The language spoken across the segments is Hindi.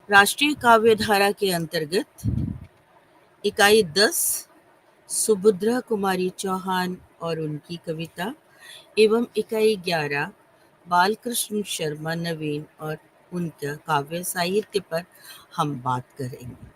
राष्ट्रीय काव्य धारा के अंतर्गत इकाई 10 सुभद्रा कुमारी चौहान और उनकी कविता एवं इकाई 11 बालकृष्ण शर्मा नवीन और उनका काव्य साहित्य पर हम बात करेंगे।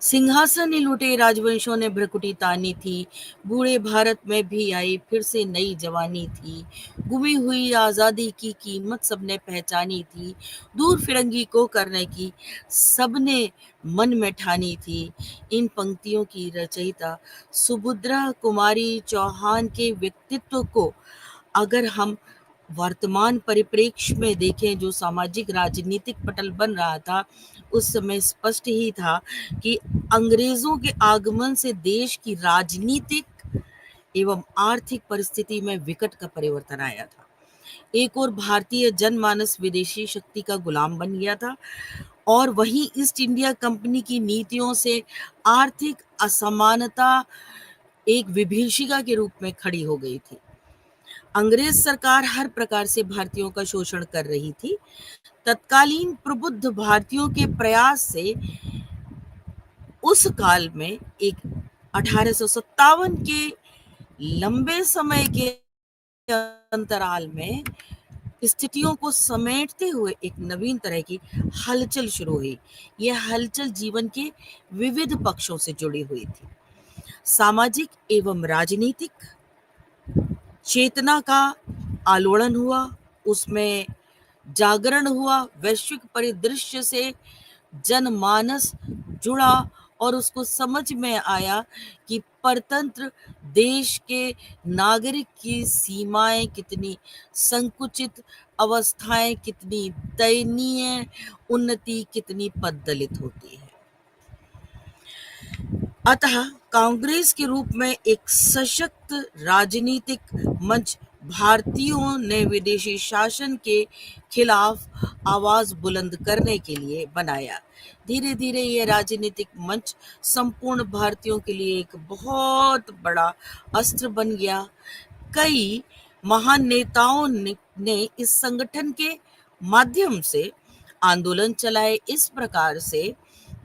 सिंहासन ने लूटे राजवंशों ने भ्रकुटी तानी थी, बूढ़े भारत में भी आई फिर से नई जवानी थी, गुमी हुई आजादी की कीमत सबने पहचानी थी, दूर फिरंगी को करने की सबने मन में ठानी थी। इन पंक्तियों की रचयिता सुभद्रा कुमारी चौहान के व्यक्तित्व को अगर हम वर्तमान परिप्रेक्ष्य में देखें, जो सामाजिक राजनीतिक पटल बन रहा था उस समय स्पष्ट ही था कि अंग्रेजों के आगमन से देश की राजनीतिक एवं आर्थिक परिस्थिति में विकट का परिवर्तन आया था। एक और भारतीय जनमानस विदेशी शक्ति का गुलाम बन गया था और वहीं ईस्ट इंडिया कंपनी की नीतियों से आर्थिक असमानता एक विभीषिका के रूप में खड़ी हो गई थी। अंग्रेज सरकार हर प्रकार से भारतीयों का शोषण कर रही थी। तत्कालीन प्रबुद्ध भारतीयों के प्रयास से उस काल में एक 1857 के लंबे समय के अंतराल में स्थितियों को समेटते हुए एक नवीन तरह की हलचल शुरू हुई। यह हलचल जीवन के विविध पक्षों से जुड़ी हुई थी। सामाजिक एवं राजनीतिक चेतना का आलोड़न हुआ, उसमें जागरण हुआ, वैश्विक परिदृश्य से जनमानस जुड़ा और उसको समझ में आया कि परतंत्र देश के नागरिक की सीमाएं कितनी संकुचित, अवस्थाएं कितनी दयनीय, उन्नति कितनी पद्दलित होती है। अतः कांग्रेस के रूप में एक सशक्त राजनीतिक मंच भारतीयों ने विदेशी शासन के खिलाफ आवाज बुलंद करने के लिए बनाया। धीरे धीरे यह राजनीतिक मंच संपूर्ण भारतीयों के लिए एक बहुत बड़ा अस्त्र बन गया। कई महान नेताओं ने इस संगठन के माध्यम से आंदोलन चलाए। इस प्रकार से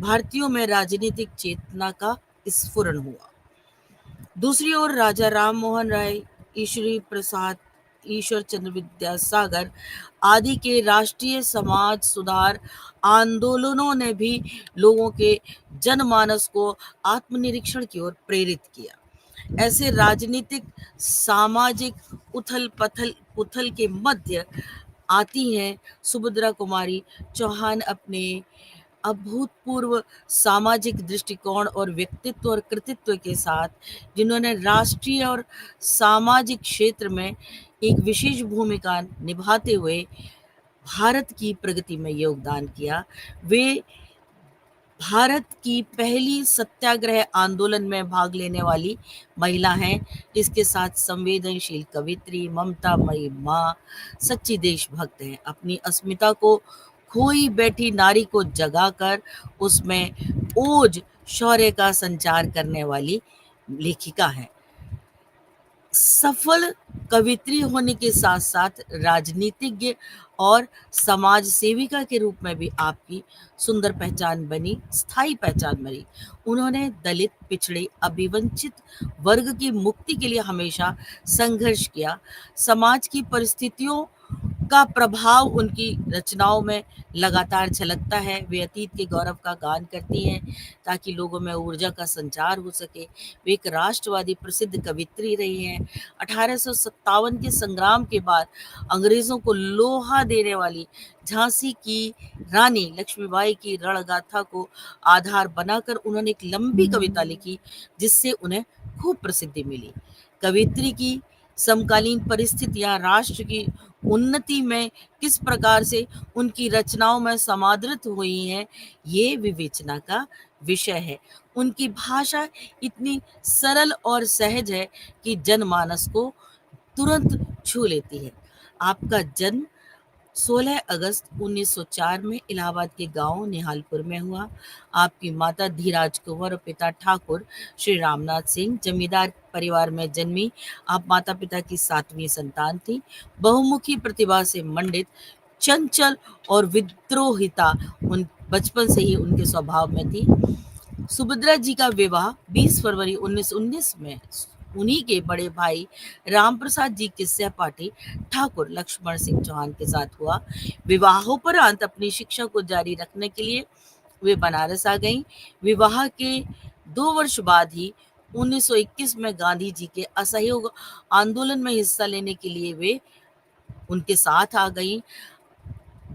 भारतीयों में राजनीतिक चेतना का स्फुरण हुआ। दूसरी ओर राजा राम मोहन राय, ईश्वरी प्रसाद, ईश्वर चंद्र विद्यासागर आदि के राष्ट्रीय समाज सुधार आंदोलनों ने भी लोगों के जनमानस को आत्मनिरीक्षण की ओर प्रेरित किया। ऐसे राजनीतिक सामाजिक उथल पुथल के मध्य आती हैं सुभद्रा कुमारी चौहान अपने अभूतपूर्व सामाजिक दृष्टिकोण और व्यक्तित्व और कृतित्व के साथ, जिन्होंने राष्ट्रीय और सामाजिक क्षेत्र में एक विशेष भूमिका निभाते हुए भारत की प्रगति में योगदान किया। वे भारत की पहली सत्याग्रह आंदोलन में भाग लेने वाली महिला हैं। इसके साथ संवेदनशील कवित्री, ममतामयी माँ, सच्ची देशभक्त हैं। अपनी अस्मिता को खोई बैठी नारी को जगाकर उसमें ओज शौर्य का संचार करने वाली लेखिका हैं। सफल कवित्री होने के साथ साथ राजनीतिज्ञ और समाज सेविका के रूप में भी आपकी सुंदर पहचान बनी, स्थायी पहचान बनी। उन्होंने दलित, पिछड़े, अभिवंचित वर्ग की मुक्ति के लिए हमेशा संघर्ष किया। समाज की परिस्थितियों का प्रभाव उनकी रचनाओं में लगातार झलकता है। वे अतीत के गौरव का गान करती हैं ताकि लोगों में ऊर्जा का संचार हो सके। वे एक राष्ट्रवादी प्रसिद्ध कवित्री रही हैं। 1857 के संग्राम के बाद अंग्रेजों को लोहा देने वाली झांसी की रानी लक्ष्मीबाई की रणगाथा को आधार बनाकर उन्होंने एक लंबी कविता लिखी जिससे उन्हें खूब प्रसिद्धि मिली। कवित्री की समकालीन परिस्थितियां राष्ट्र की उन्नति में किस प्रकार से उनकी रचनाओं में समादृत हुई हैं, ये विवेचना का विषय है। उनकी भाषा इतनी सरल और सहज है कि जनमानस को तुरंत छू लेती है। आपका जन्म 16 अगस्त 1904 में इलाहाबाद के गांव निहालपुर में हुआ। आपकी माता धीराज कुंवर और पिता ठाकुर श्री रामनाथ सिंह जमींदार परिवार में जन्मी। आप माता पिता की 7वीं संतान थी। बहुमुखी प्रतिभा से मंडित, चंचल और विद्रोहिता बचपन से ही उनके स्वभाव में थी। सुभद्रा जी का विवाह 20 फरवरी 1919 में उन्हीं के बड़े भाई रामप्रसाद जी के सहपाठी ठाकुर लक्ष्मण सिंह चौहान के साथ हुआ। विवाहोपरांत अपनी शिक्षा को जारी रखने के लिए वे बनारस आ गईं। विवाह के 2 वर्ष बाद ही 1921 में गांधी जी के असहयोग आंदोलन में हिस्सा लेने के लिए वे उनके साथ आ गईं।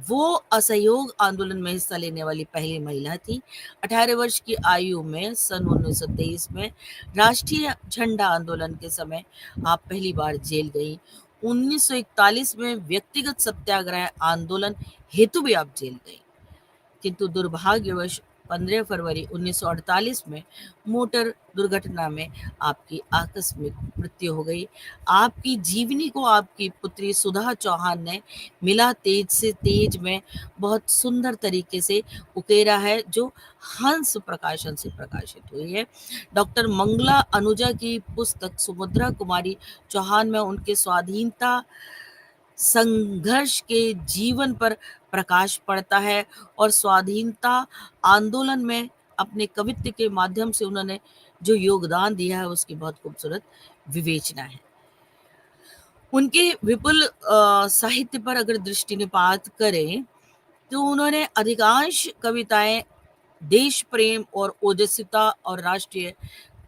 वो असहयोग आंदोलन में हिस्सा लेने वाली पहली महिला थी। 18 वर्ष की आयु में सन 1923 में राष्ट्रीय झंडा आंदोलन के समय आप पहली बार जेल गई। 1941 में व्यक्तिगत सत्याग्रह आंदोलन हेतु भी आप जेल गई, किंतु दुर्भाग्यवश 15 फरवरी 1948 में मोटर दुर्घटना में आपकी आकस्मिक मृत्यु हो गई। आपकी जीवनी को आपकी पुत्री सुधा चौहान ने मिला तेज से तेज में बहुत सुंदर तरीके से उकेरा है, जो हंस प्रकाशन से प्रकाशित हुई है। डॉक्टर मंगला अनुजा की पुस्तक सुभद्रा कुमारी चौहान में उनके स्वाधीनता संघर्ष के जीवन पर प्रकाश पड़ता है और स्वाधीनता आंदोलन में अपने कवित्व के माध्यम से उन्होंने जो योगदान दिया है उसकी बहुत खूबसूरत विवेचना है। उनके विपुल साहित्य पर अगर दृष्टिपात करें तो उन्होंने अधिकांश कविताएं देश प्रेम और ओजस्विता और राष्ट्रीय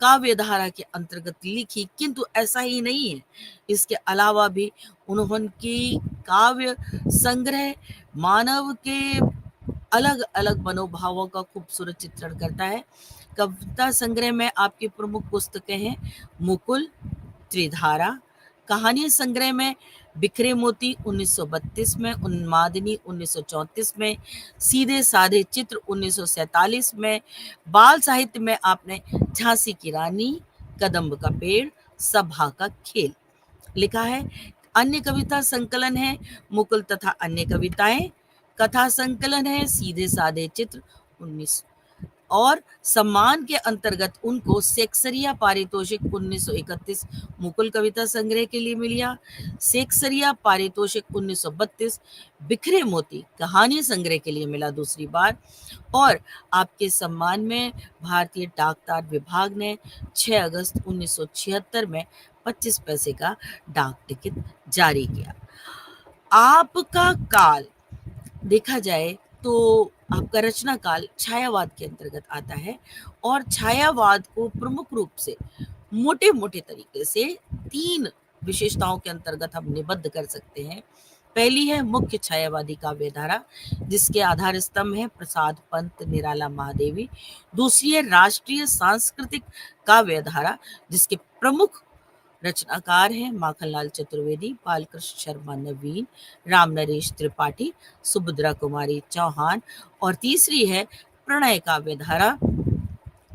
काव्य धारा के अंतर्गत लिखी, किंतु ऐसा ही नहीं है, इसके अलावा भी उन्होंने काव्य संग्रह मानव के अलग अलग मनोभावों का खूबसूरत चित्रण करता है। कविता संग्रह में आपकी प्रमुख पुस्तकें हैं मुकुल, त्रिधारा। कहानी संग्रह में बिखरे मोती 1932 में, उन्मादिनी 1934 में, सीधे साधे चित्र 1947 में। बाल साहित्य में आपने झांसी की रानी, कदम्ब का पेड़, सभा का खेल लिखा है। अन्य कविता संकलन है मुकुल तथा अन्य कविताएं। कथा संकलन है सीधे साधे चित्र 19 और सम्मान के अंतर्गत उनको सेक्सरिया पारितोषिक 1931 मुकुल कविता संग्रह के लिए मिला। सेक्सरिया पारितोषिक 1932 बिखरे मोती कहानी संग्रह के लिए मिला दूसरी बार। और आपके सम्मान में भारतीय डाक तार विभाग ने 6 अगस्त 1976 में 25 पैसे का डाक टिकट जारी किया। आपका काल देखा जाए तो आपका रचना काल छायावाद के अंतर्गत आता है और छायावाद को प्रमुख रूप से मोटे मोटे तरीके से 3 विशेषताओं के अंतर्गत हम निबद्ध कर सकते हैं। पहली है मुख्य छायावादी काव्य धारा, जिसके आधार स्तंभ है प्रसाद पंत, निराला महादेवी। दूसरी है राष्ट्रीय सांस्कृतिक काव्य धारा, जिसके प्रमुख रचनाकार हैं माखनलाल चतुर्वेदी, बालकृष्ण शर्मा नवीन, राम नरेश त्रिपाठी, सुभद्रा कुमारी चौहान। और तीसरी है प्रणय काव्य धारा,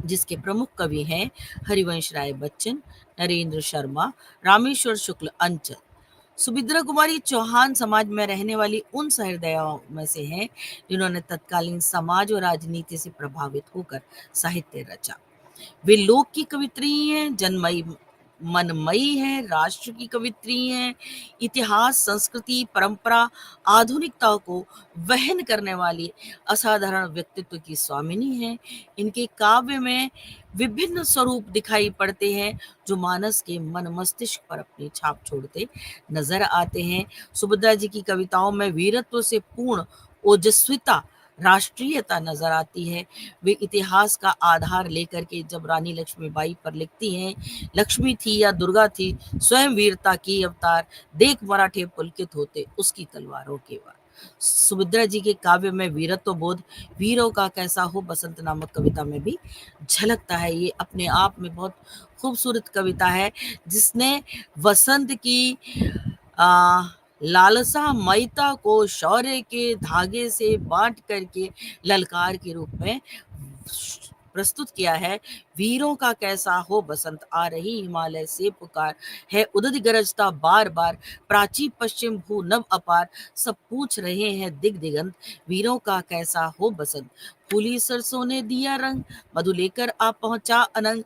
जिसके प्रमुख कवि हैं हरिवंश राय बच्चन, नरेंद्र शर्मा, रामेश्वर शुक्ल अंचल। सुभद्रा कुमारी चौहान समाज में रहने वाली उन सहृदयों में से हैं जिन्होंने तत्कालीन समाज और राजनीति से प्रभावित होकर साहित्य रचा। वे लोक की कवित्री हैं, जनमयी मनमयी है, राष्ट्र की कवित्री हैं, इतिहास, संस्कृति, परंपरा, आधुनिकता को वहन करने वाली असाधारण व्यक्तित्व की स्वामिनी है। इनके काव्य में विभिन्न स्वरूप दिखाई पड़ते हैं जो मानस के मन मस्तिष्क पर अपनी छाप छोड़ते नजर आते हैं। सुभद्रा जी की कविताओं में वीरत्व से पूर्ण ओजस्विता, राष्ट्रीयता नजर आती है। वे इतिहास का आधार लेकर के जब रानी लक्ष्मीबाई पर लिखती हैं, लक्ष्मी थी या दुर्गा थी, स्वयं वीरता की अवतार, देख मराठे पुलकित होते उसकी तलवारों के वार। सुभद्रा जी के काव्य में वीरत्व बोध वीरों का कैसा हो बसंत नामक कविता में भी झलकता है। ये अपने आप में बहुत खूबसूरत कविता है, जिसने वसंत की आ, लालसा मयता को शौर्य के धागे से बांट करके ललकार के रूप में प्रस्तुत किया है। वीरों का कैसा हो बसंत, आ रही हिमालय से पुकार, है उदद गरजता बार बार, प्राची पश्चिम भू नभ अपार, सब पूछ रहे हैं दिग दिगंत, वीरों का कैसा हो बसंत। फूली सरसों ने दिया रंग, मधु लेकर आ पहुंचा अनंग,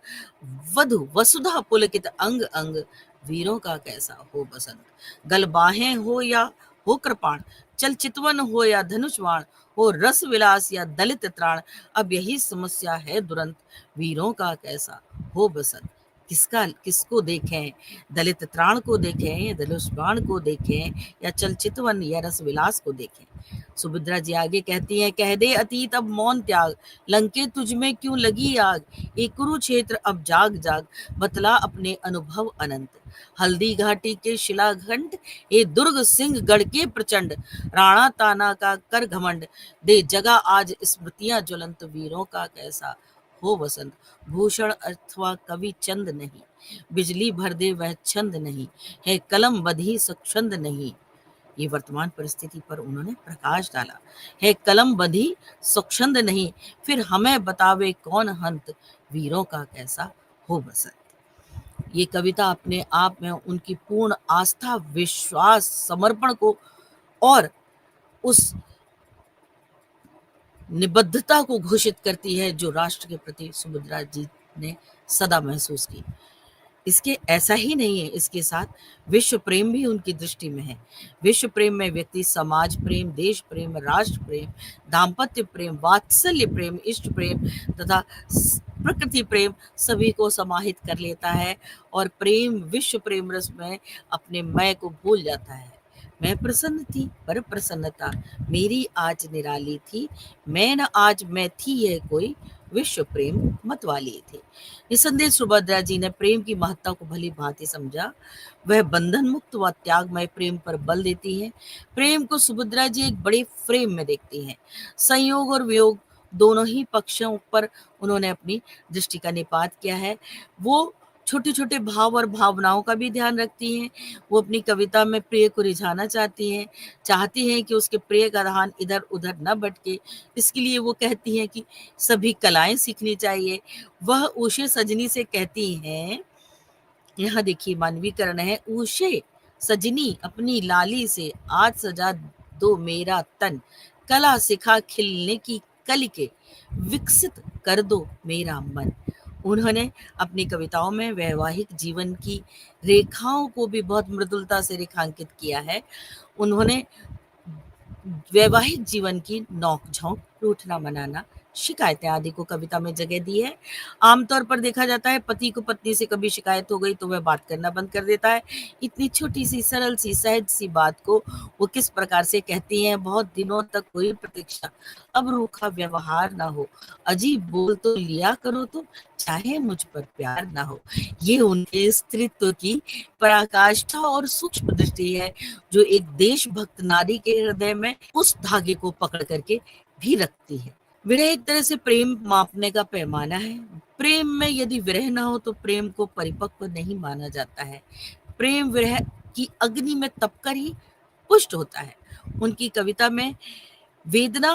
वधु वसुधा पुलकित अंग अंग, वीरों का कैसा हो बसंत। गल बाहें हो या हो कृपाण, चल चितवन हो या धनुष्वाण, हो रस विलास या दलित त्राण, अब यही समस्या है दुरंत, वीरों का कैसा हो बसंत। किसका किसको देखें, दलित त्राण को देखें या धनुष्वाण को देखें या चल चितवन या रस विलास को देखें। सुभद्रा जी आगे कहती हैं, कह दे अतीत अब मौन त्याग, लंके तुझ में क्यों लगी आग, एक कुरुक्षेत्र अब जाग जाग, बतला अपने अनुभव अनंत। हल्दी घाटी के शिलाखंड, ए दुर्ग सिंह गढ़ के प्रचंड, राणा ताना का कर घमंड, दे जगह आज स्मृतियां ज्वलंत, वीरों का कैसा हो वसंत। भूषण अथवा कवि चंद नहीं, बिजली भर दे वह छंद नहीं, है कलम बधी स्वच्छंद नहीं। ये वर्तमान परिस्थिति पर उन्होंने प्रकाश डाला। है कलम बंधी स्वच्छंद नहीं, फिर हमें बतावे कौन हंत, वीरों का कैसा हो बसंत। ये कविता अपने आप में उनकी पूर्ण आस्था, विश्वास, समर्पण को और उस निबद्धता को घोषित करती है जो राष्ट्र के प्रति सुभद्रा जी ने सदा महसूस की। इसके ऐसा ही नहीं है, इसके साथ विश्व प्रेम भी उनकी दृष्टि में है। विश्व प्रेम में व्यक्ति समाज प्रेम, देश प्रेम, राष्ट्र प्रेम, दाम्पत्य प्रेम, वात्सल्य प्रेम, इष्ट प्रेम तथा प्रकृति प्रेम सभी को समाहित कर लेता है और प्रेम विश्व प्रेम रस में अपने मैं को भूल जाता है। मैं प्रसन्न थी पर प्रसन्नता मेरी आज निराली थी, मैं न आज मैं थी यह कोई, विश्व प्रेम मत वाली थी। निसंदेह सुभद्रा जी ने प्रेम की महत्ता को भली भांति समझा। वह बंधन मुक्त व त्यागमय प्रेम पर बल देती है। प्रेम को सुभद्रा जी एक बड़े फ्रेम में देखती हैं। संयोग और वियोग दोनों ही पक्षों पर उन्होंने अपनी दृष्टि का निपात किया है। वो छोटे छोटे भाव और भावनाओं का भी ध्यान रखती हैं। वो अपनी कविता में प्रिय को रिझाना चाहती हैं कि उसके प्रिय का ध्यान इधर उधर न भटके। इसके लिए वो कहती हैं कि सभी कलाएं सीखनी चाहिए। वह उषे सजनी से कहती हैं, यहाँ देखिए मानवीकरण है, उषे सजनी अपनी लाली से आज सजा दो मेरा तन, कला सिखा खिलने की कली के, विकसित कर दो मेरा मन। उन्होंने अपनी कविताओं में वैवाहिक जीवन की रेखाओं को भी बहुत मृदुलता से रेखांकित किया है। उन्होंने वैवाहिक जीवन की नोक झोंक, रूठना मनाना, शिकायतें आदि को कविता में जगह दी है। आमतौर पर देखा जाता है पति को पत्नी से कभी शिकायत हो गई तो वह बात करना बंद कर देता है। इतनी छोटी सी सरल सी सहज सी बात को वो किस प्रकार से कहती हैं, बहुत दिनों तक हुई प्रतीक्षा, अब रूखा व्यवहार ना हो, अजीब बोल तो लिया करो तुम, चाहे मुझ पर प्यार ना हो। ये उनके स्त्रीत्व की पराकाष्ठा और सूक्ष्म दृष्टि है जो एक देशभक्त नारी के हृदय में उस धागे को पकड़ करके भी रखती है। विरह एक तरह से प्रेम मापने का पैमाना है। प्रेम में यदि विरह ना हो तो प्रेम को परिपक्व नहीं माना जाता है। प्रेम विरह की अग्नि में तपकर ही पुष्ट होता है। उनकी कविता में वेदना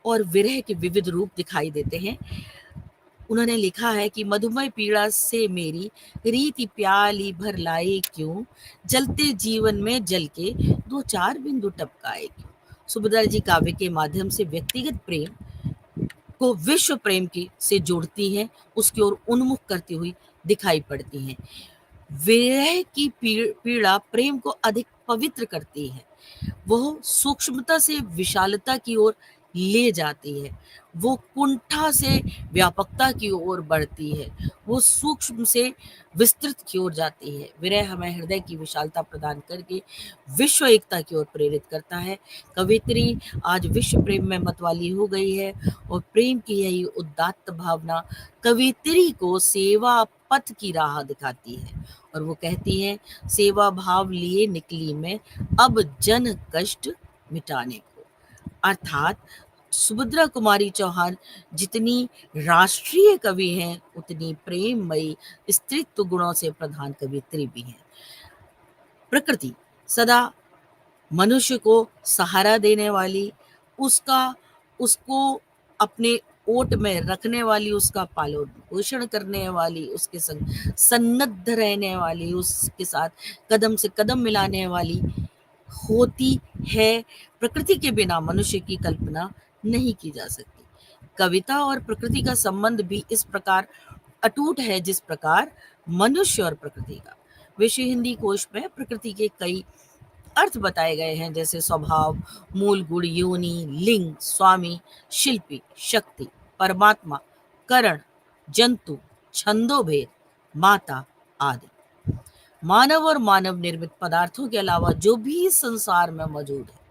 और विरह के विविध रूप दिखाई देते हैं। उन्होंने लिखा है कि मधुमय पीड़ा से मेरी रीति प्याली भर लाए क्यों, जलते जीवन में जल के दो चार बिंदु टपकाए क्यों। सुभद्रा जी काव्य के माध्यम से व्यक्तिगत प्रेम को विश्व प्रेम की से जोड़ती हैं, उसकी ओर उन्मुख करती हुई दिखाई पड़ती हैं। विरह की पीड़ा प्रेम को अधिक पवित्र करती है। वह सूक्ष्मता से विशालता की ओर ले जाती है। वो कुंठा से व्यापकता की ओर बढ़ती है। वो सूक्ष्म से विस्तृत की ओर जाती है। विरह हमें हृदय की विशालता प्रदान करके विश्व एकता की ओर प्रेरित करता है। कवित्री आज विश्व प्रेम में मतवाली हो गई है और प्रेम की यही उदात्त भावना कवित्री को सेवा पथ की राह दिखाती है और वो कहती है, सेवा भाव लिए निकली मैं अब जन कष्ट मिटाने को। अर्थात सुभद्रा कुमारी चौहान जितनी राष्ट्रीय कवि हैं उतनी प्रेममयी स्त्रीत्व गुणों से प्रधान कवित्री भी हैं। प्रकृति सदा मनुष्य को सहारा देने वाली, उसको अपने ओट में रखने वाली, उसका पालन पोषण करने वाली, उसके संग सन्नद्ध रहने वाली, उसके साथ कदम से कदम मिलाने वाली होती है। प्रकृति के बिना मनुष्य की कल्पना नहीं की जा सकती। कविता और प्रकृति का संबंध भी इस प्रकार अटूट है जिस प्रकार मनुष्य और प्रकृति का। विश्व हिंदी कोश में प्रकृति के कई अर्थ बताए गए हैं, जैसे स्वभाव, मूल गुण, योनि, लिंग, स्वामी, शिल्पी, शक्ति, परमात्मा, करण, जंतु, छंदोभेद, माता आदि। मानव और मानव निर्मित पदार्थों के अलावा जो भी संसार में मौजूद है,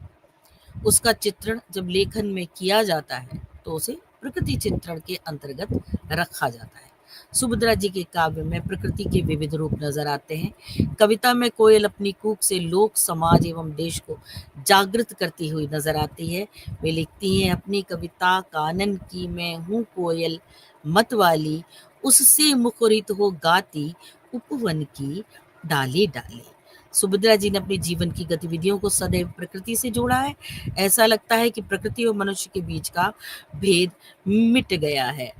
उसका चित्रण जब लेखन में किया जाता है तो उसे प्रकृति चित्रण के अंतर्गत रखा जाता है। सुभद्रा जी के काव्य में प्रकृति के विविध रूप नजर आते हैं। कविता में कोयल अपनी कूक से लोक, समाज एवं देश को जागृत करती हुई नजर आती है। वे लिखती हैं, अपनी कविता कानन की मैं हूँ कोयल मतवाली, उससे मुखरित हो गाती उपवन की डाली डाली। सुभद्रा जी ने अपने जीवन की गतिविधियों को सदैव प्रकृति से जोड़ा है। ऐसा लगता है कि प्रकृति और मनुष्य के बीच का भेद मिट गया है।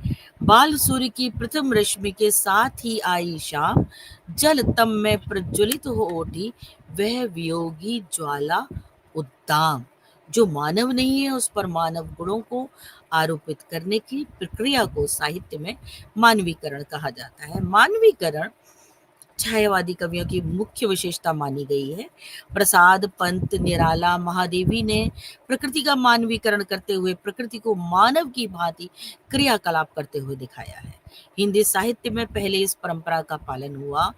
बाल सूर्य की प्रथम रश्मि के साथ ही आई शाम, जल तम में प्रज्वलित हो उठी वह वियोगी ज्वाला उद्दाम। जो मानव नहीं है उस पर मानव गुणों को आरोपित करने की प्रक्रिया को साहित्य में मानवीकरण कहा जाता है। मानवीकरण छायावादी कवियों की मुख्य विशेषता मानी गई है। प्रसाद, पंत, निराला, महादेवी ने प्रकृति का मानवीकरण करते हुए प्रकृति को मानव की भांति क्रियाकलाप करते हुए दिखाया है। हिंदी साहित्य में पहले इस परंपरा का पालन हुआ।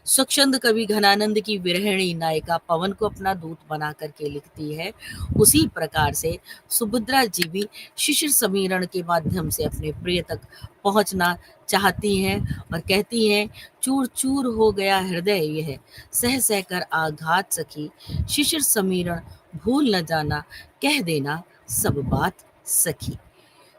स्वच्छंद कवि घनानंद की विरहिणी नायिका पवन को अपना दूत बना करके लिखती है, उसी प्रकार से सुभद्रा जी भी शिशिर समीरण के माध्यम से अपने प्रिय तक पहुंचना चाहती हैं और कहती हैं, चूर चूर हो गया हृदय यह, सह सह कर आघात सखी, शिशिर समीरण भूल न जाना, कह देना सब बात सखी।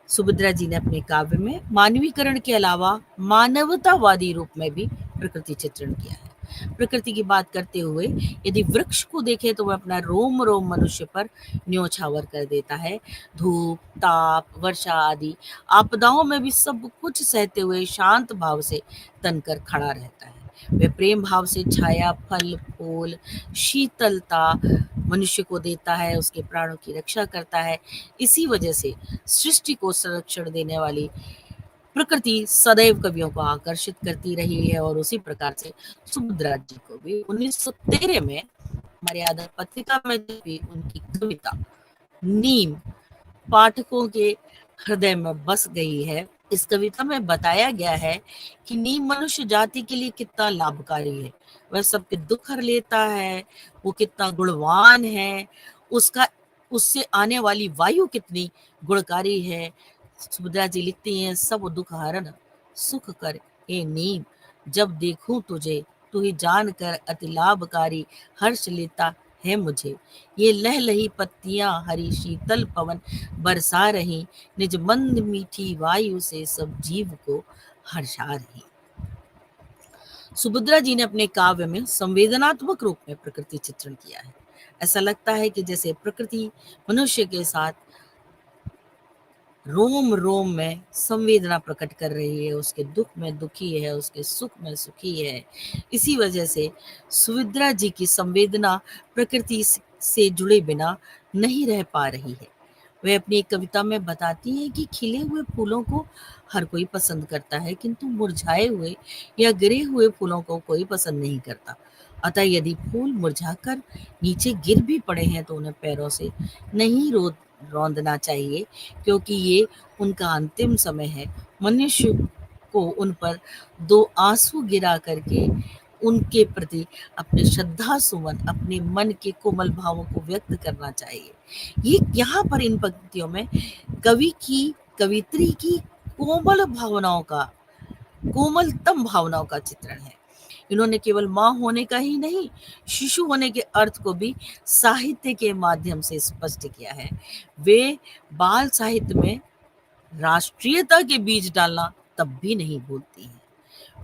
सुभद्रा जी ने अपने काव्य में मानवीकरण के अलावा मानवतावादी रूप में भी प्रकृति चित्रण किया है। प्रकृति की बात करते हुए यदि वृक्ष को देखें तो वह अपना रोम रोम मनुष्य पर न्योछावर कर देता है। धूप, ताप, वर्षा आदि आपदाओं में भी सब कुछ सहते हुए शांत भाव से तनकर खड़ा रहता है। वह प्रेम भाव से छाया, फल, फूल, शीतलता मनुष्य को देता है, उसके प्राणों की रक्षा करता है। इसी वजह से सृष्टि को संरक्षण देने वाली प्रकृति सदैव कवियों को आकर्षित करती रही है और उसी प्रकार से सुभद्रा जी को भी 1913 में मर्यादा पत्रिका में भी उनकी कविता नीम पाठकों के हृदय में बस गई है। इस कविता में बताया गया है कि नीम मनुष्य जाति के लिए कितना लाभकारी है, वह सबके दुख हर लेता है, वो कितना गुणवान है, उसका उससे आने वाली वायु कितनी गुणकारी है। सुभद्रा जी लिखती हैं, सब दुख हरण सुख कर ए नीम, जब देखूं तुझे तू ही जान कर अति लाभकारी, हर्ष लेता है मुझे। ये लह लही पत्तियां हरी शीतल पवन बरसा रही, निज मंद मीठी वायु से सब जीव को हर्षा रही। सुभद्रा जी ने अपने काव्य में संवेदनात्मक रूप में प्रकृति चित्रण किया है। ऐसा लगता है कि जैसे प्रकृति मनुष्य के साथ रोम रोम में संवेदना प्रकट कर रही है, उसके दुख में दुखी है, उसके सुख में सुखी है। इसी वजह से सुभद्रा जी की संवेदना प्रकृति से जुड़े बिना नहीं रह पा रही है। वे अपनी एक कविता में बताती हैं कि खिले हुए फूलों को हर कोई पसंद करता है, किंतु मुरझाए हुए या गिरे हुए फूलों को कोई पसंद नहीं करता। अतः यदि फूल मुरझाकर नीचे गिर भी पड़े हैं तो उन्हें पैरों से नहीं रौंदना चाहिए, क्योंकि ये उनका अंतिम समय है। मनुष्य को उन पर दो आंसू गिरा करके उनके प्रति अपने श्रद्धा सुमन, अपने मन के कोमल भावों को व्यक्त करना चाहिए। ये यहाँ पर इन पंक्तियों में कवि की, कवित्री की कोमलतम भावनाओं का चित्रण है। इन्होंने केवल माँ होने का ही नहीं, शिशु होने के अर्थ को भी साहित्य के माध्यम से स्पष्ट किया है। वे बाल साहित्य में राष्ट्रीयता के बीज डालना तब भी नहीं भूलती हैं।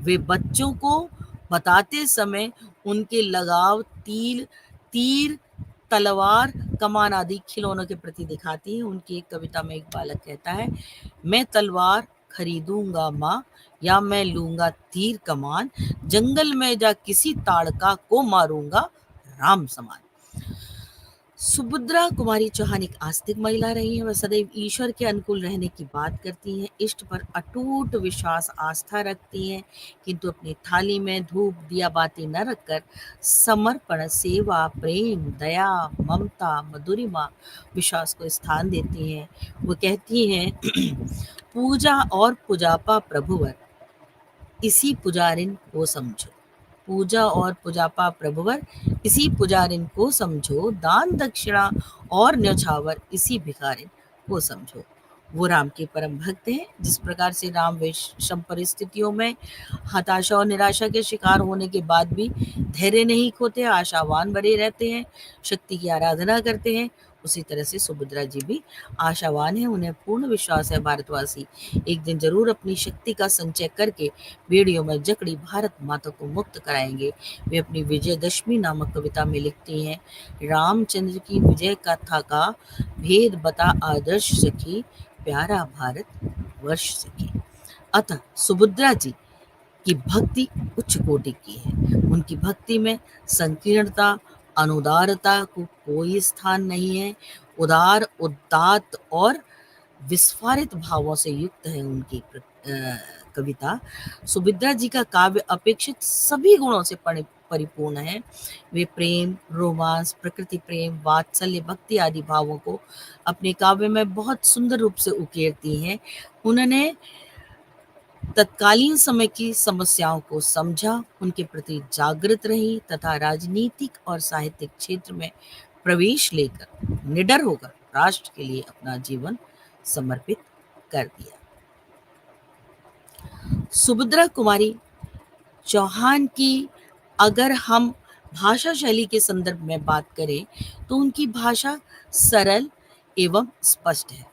वे बच्चों को बताते समय उनके लगाव तीर, तलवार, कमान आदि खिलौनों के प्रति दिखाती है। उनकी एक कविता में एक बालक कहता है, मैं तलवार खरीदूंगा माँ, या मैं लूंगा तीर कमान, जंगल में जा किसी ताड़का को मारूंगा राम समान। सुभद्रा कुमारी चौहान एक आस्तिक महिला रही हैं। वह सदैव ईश्वर के अनुकूल रहने की बात करती हैं, इष्ट पर अटूट विश्वास आस्था रखती हैं, किंतु अपनी थाली में धूप दिया बाती न रखकर समर्पण, सेवा, प्रेम, दया, ममता, मधुरिमा, विश्वास को स्थान देती हैं। वो कहती हैं पूजा और पुजापा प्रभुवर इसी पुजारिन को समझो। पूजा और पुजापा प्रभुवर इसी पुजारिन को समझो, दान दक्षिणा और न्यौछावर इसी भिखारिन को समझो। वो राम के परम भक्त हैं। जिस प्रकार से राम विषम परिस्थितियों में हताशा और निराशा के शिकार होने के बाद भी धैर्य नहीं खोते, आशावान बने रहते हैं, शक्ति की आराधना करते हैं, उसी तरह से सुभद्रा जी भी आशावान है। उन्हें पूर्ण विश्वास है भारतवासी एक दिन जरूर अपनी शक्ति का संचय करके बेड़ियों में जकड़ी भारत माता को मुक्त कराएंगे। वे अपनी विजयदशमी नामक कविता में लिखती हैं, रामचंद्र की विजय गाथा का भेद बता आदर्श सखी, प्यारा भारत वर्ष सखी। अतः सुभद्रा जी की भक्ति उच्च कोटि की है। उनकी भक्ति में संकीर्णता, अनुदारता को कोई स्थान नहीं है। उदार, उदात्त और विस्फारित भावों से युक्त है उनकी कविता। सुभद्रा जी का काव्य अपेक्षित सभी गुणों से परिपूर्ण है। वे प्रेम, रोमांस, प्रकृति प्रेम, वात्सल्य, भक्ति आदि भावों को अपने काव्य में बहुत सुंदर रूप से उकेरती हैं। उन्होंने तत्कालीन समय की समस्याओं को समझा, उनके प्रति जागृत रही तथा राजनीतिक और साहित्यिक क्षेत्र में प्रवेश लेकर निडर होकर राष्ट्र के लिए अपना जीवन समर्पित कर दिया। सुभद्रा कुमारी चौहान की अगर हम भाषा शैली के संदर्भ में बात करें तो उनकी भाषा सरल एवं स्पष्ट है।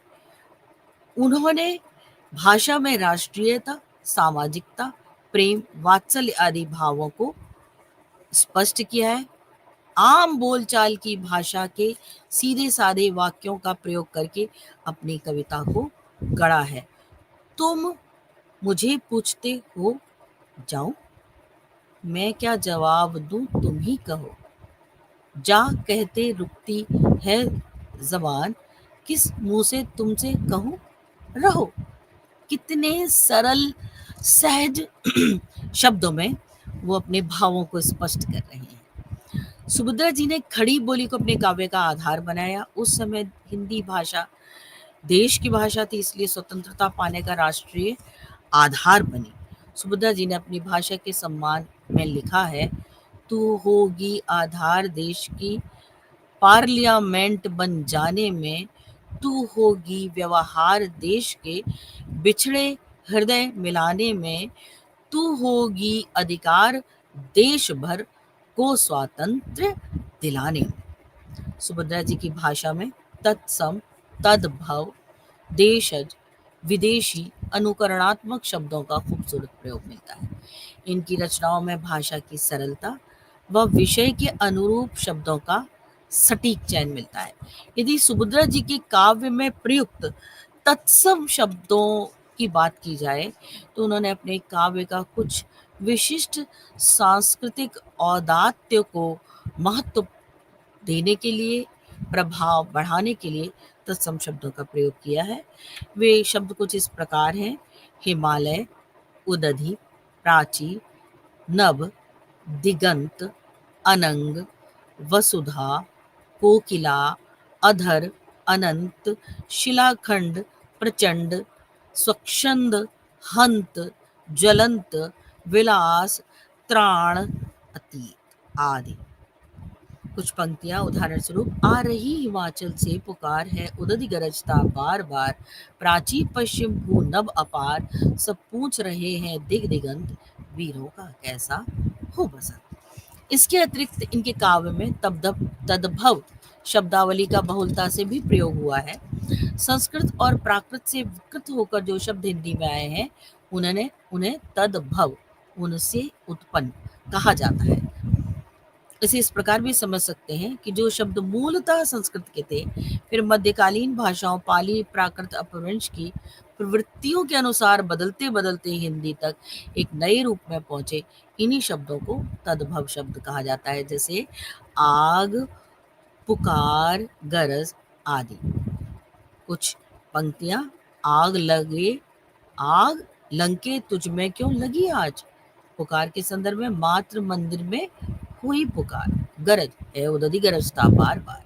उन्होंने भाषा में राष्ट्रीयता, सामाजिकता, प्रेम, वात्सल्य आदि भावों को स्पष्ट किया है। आम बोलचाल की भाषा के सीधे साधे वाक्यों का प्रयोग करके अपनी कविता को गढ़ा है। तुम मुझे पूछते हो, जाऊं मैं क्या जवाब दूं, तुम ही कहो। जा कहते रुकती है जबान, किस मुंह से तुमसे कहूं रहो। कितने सरल सहज शब्दों में वो अपने भावों को स्पष्ट कर रहे हैं। सुभद्रा जी ने खड़ी बोली को अपने काव्य का आधार बनाया। उस समय हिंदी भाषा देश की भाषा थी, इसलिए स्वतंत्रता पाने का राष्ट्रीय आधार बनी। सुभद्रा जी ने अपनी भाषा के सम्मान में लिखा है, तू होगी आधार देश की, पार्लियामेंट बन जाने में तू होगी व्यवहार देश के, बिछड़े हृदय मिलाने में तू होगी अधिकार देश भर को स्वातंत्र्य दिलाने में। सुभद्रा जी की भाषा में तत्सम, तद्भव, देशज, विदेशी, अनुकरणात्मक शब्दों का खूबसूरत प्रयोग मिलता है। इनकी रचनाओं में भाषा की सरलता व विषय के अनुरूप शब्दों का सटीक चयन मिलता है। यदि सुभद्रा जी के काव्य में प्रयुक्त तत्सम शब्दों की बात की जाए तो उन्होंने अपने काव्य का कुछ विशिष्ट सांस्कृतिक औदात्य को महत्व देने के लिए, प्रभाव बढ़ाने के लिए तत्सम शब्दों का प्रयोग किया है। वे शब्द कुछ इस प्रकार हैं, हिमालय, उदधि, प्राची, नभ, दिगंत, अनंग, वसुधा, कोकिला, अधर, अनंत, शिलाखंड, प्रचंड, स्वच्छंद, हंत, ज्वलंत, विलास, त्राण, अतीत आदि। कुछ पंक्तियां उदाहरण स्वरूप, आ रही हिमाचल से पुकार है, उदधि गरजता बार बार, प्राची पश्चिम भू नभ अपार, सब पूछ रहे हैं दिग दिगंत, वीरों का कैसा हो बसंत। इसके अतिरिक्त इनके काव्य में तद्भव शब्दावली का बहुलता से भी प्रयोग हुआ है। संस्कृत और प्राकृत से विकृत होकर जो शब्द हिंदी में आए हैं उन्हें तद्भव, उनसे उत्पन्न कहा जाता है। इसे इस प्रकार भी समझ सकते हैं कि जो शब्द मूलतः संस्कृत के थे, फिर मध्यकालीन भाषाओं पाली, प्राकृत, अपभ्रंश की प्रवृत्तियों के अनुसार बदलते बदलते हिंदी तक एक नए रूप में पहुंचे, इन्हीं शब्दों को तद्भव शब्द कहा जाता है। जैसे आग, पुकार, गरज आदि। कुछ पंक्तियां, आग लंके तुझ में क्यों लगी आज। पुकार के संदर्भ में मात्र मंदिर में हुई पुकार। गरज है उदधि गरजता बार बार।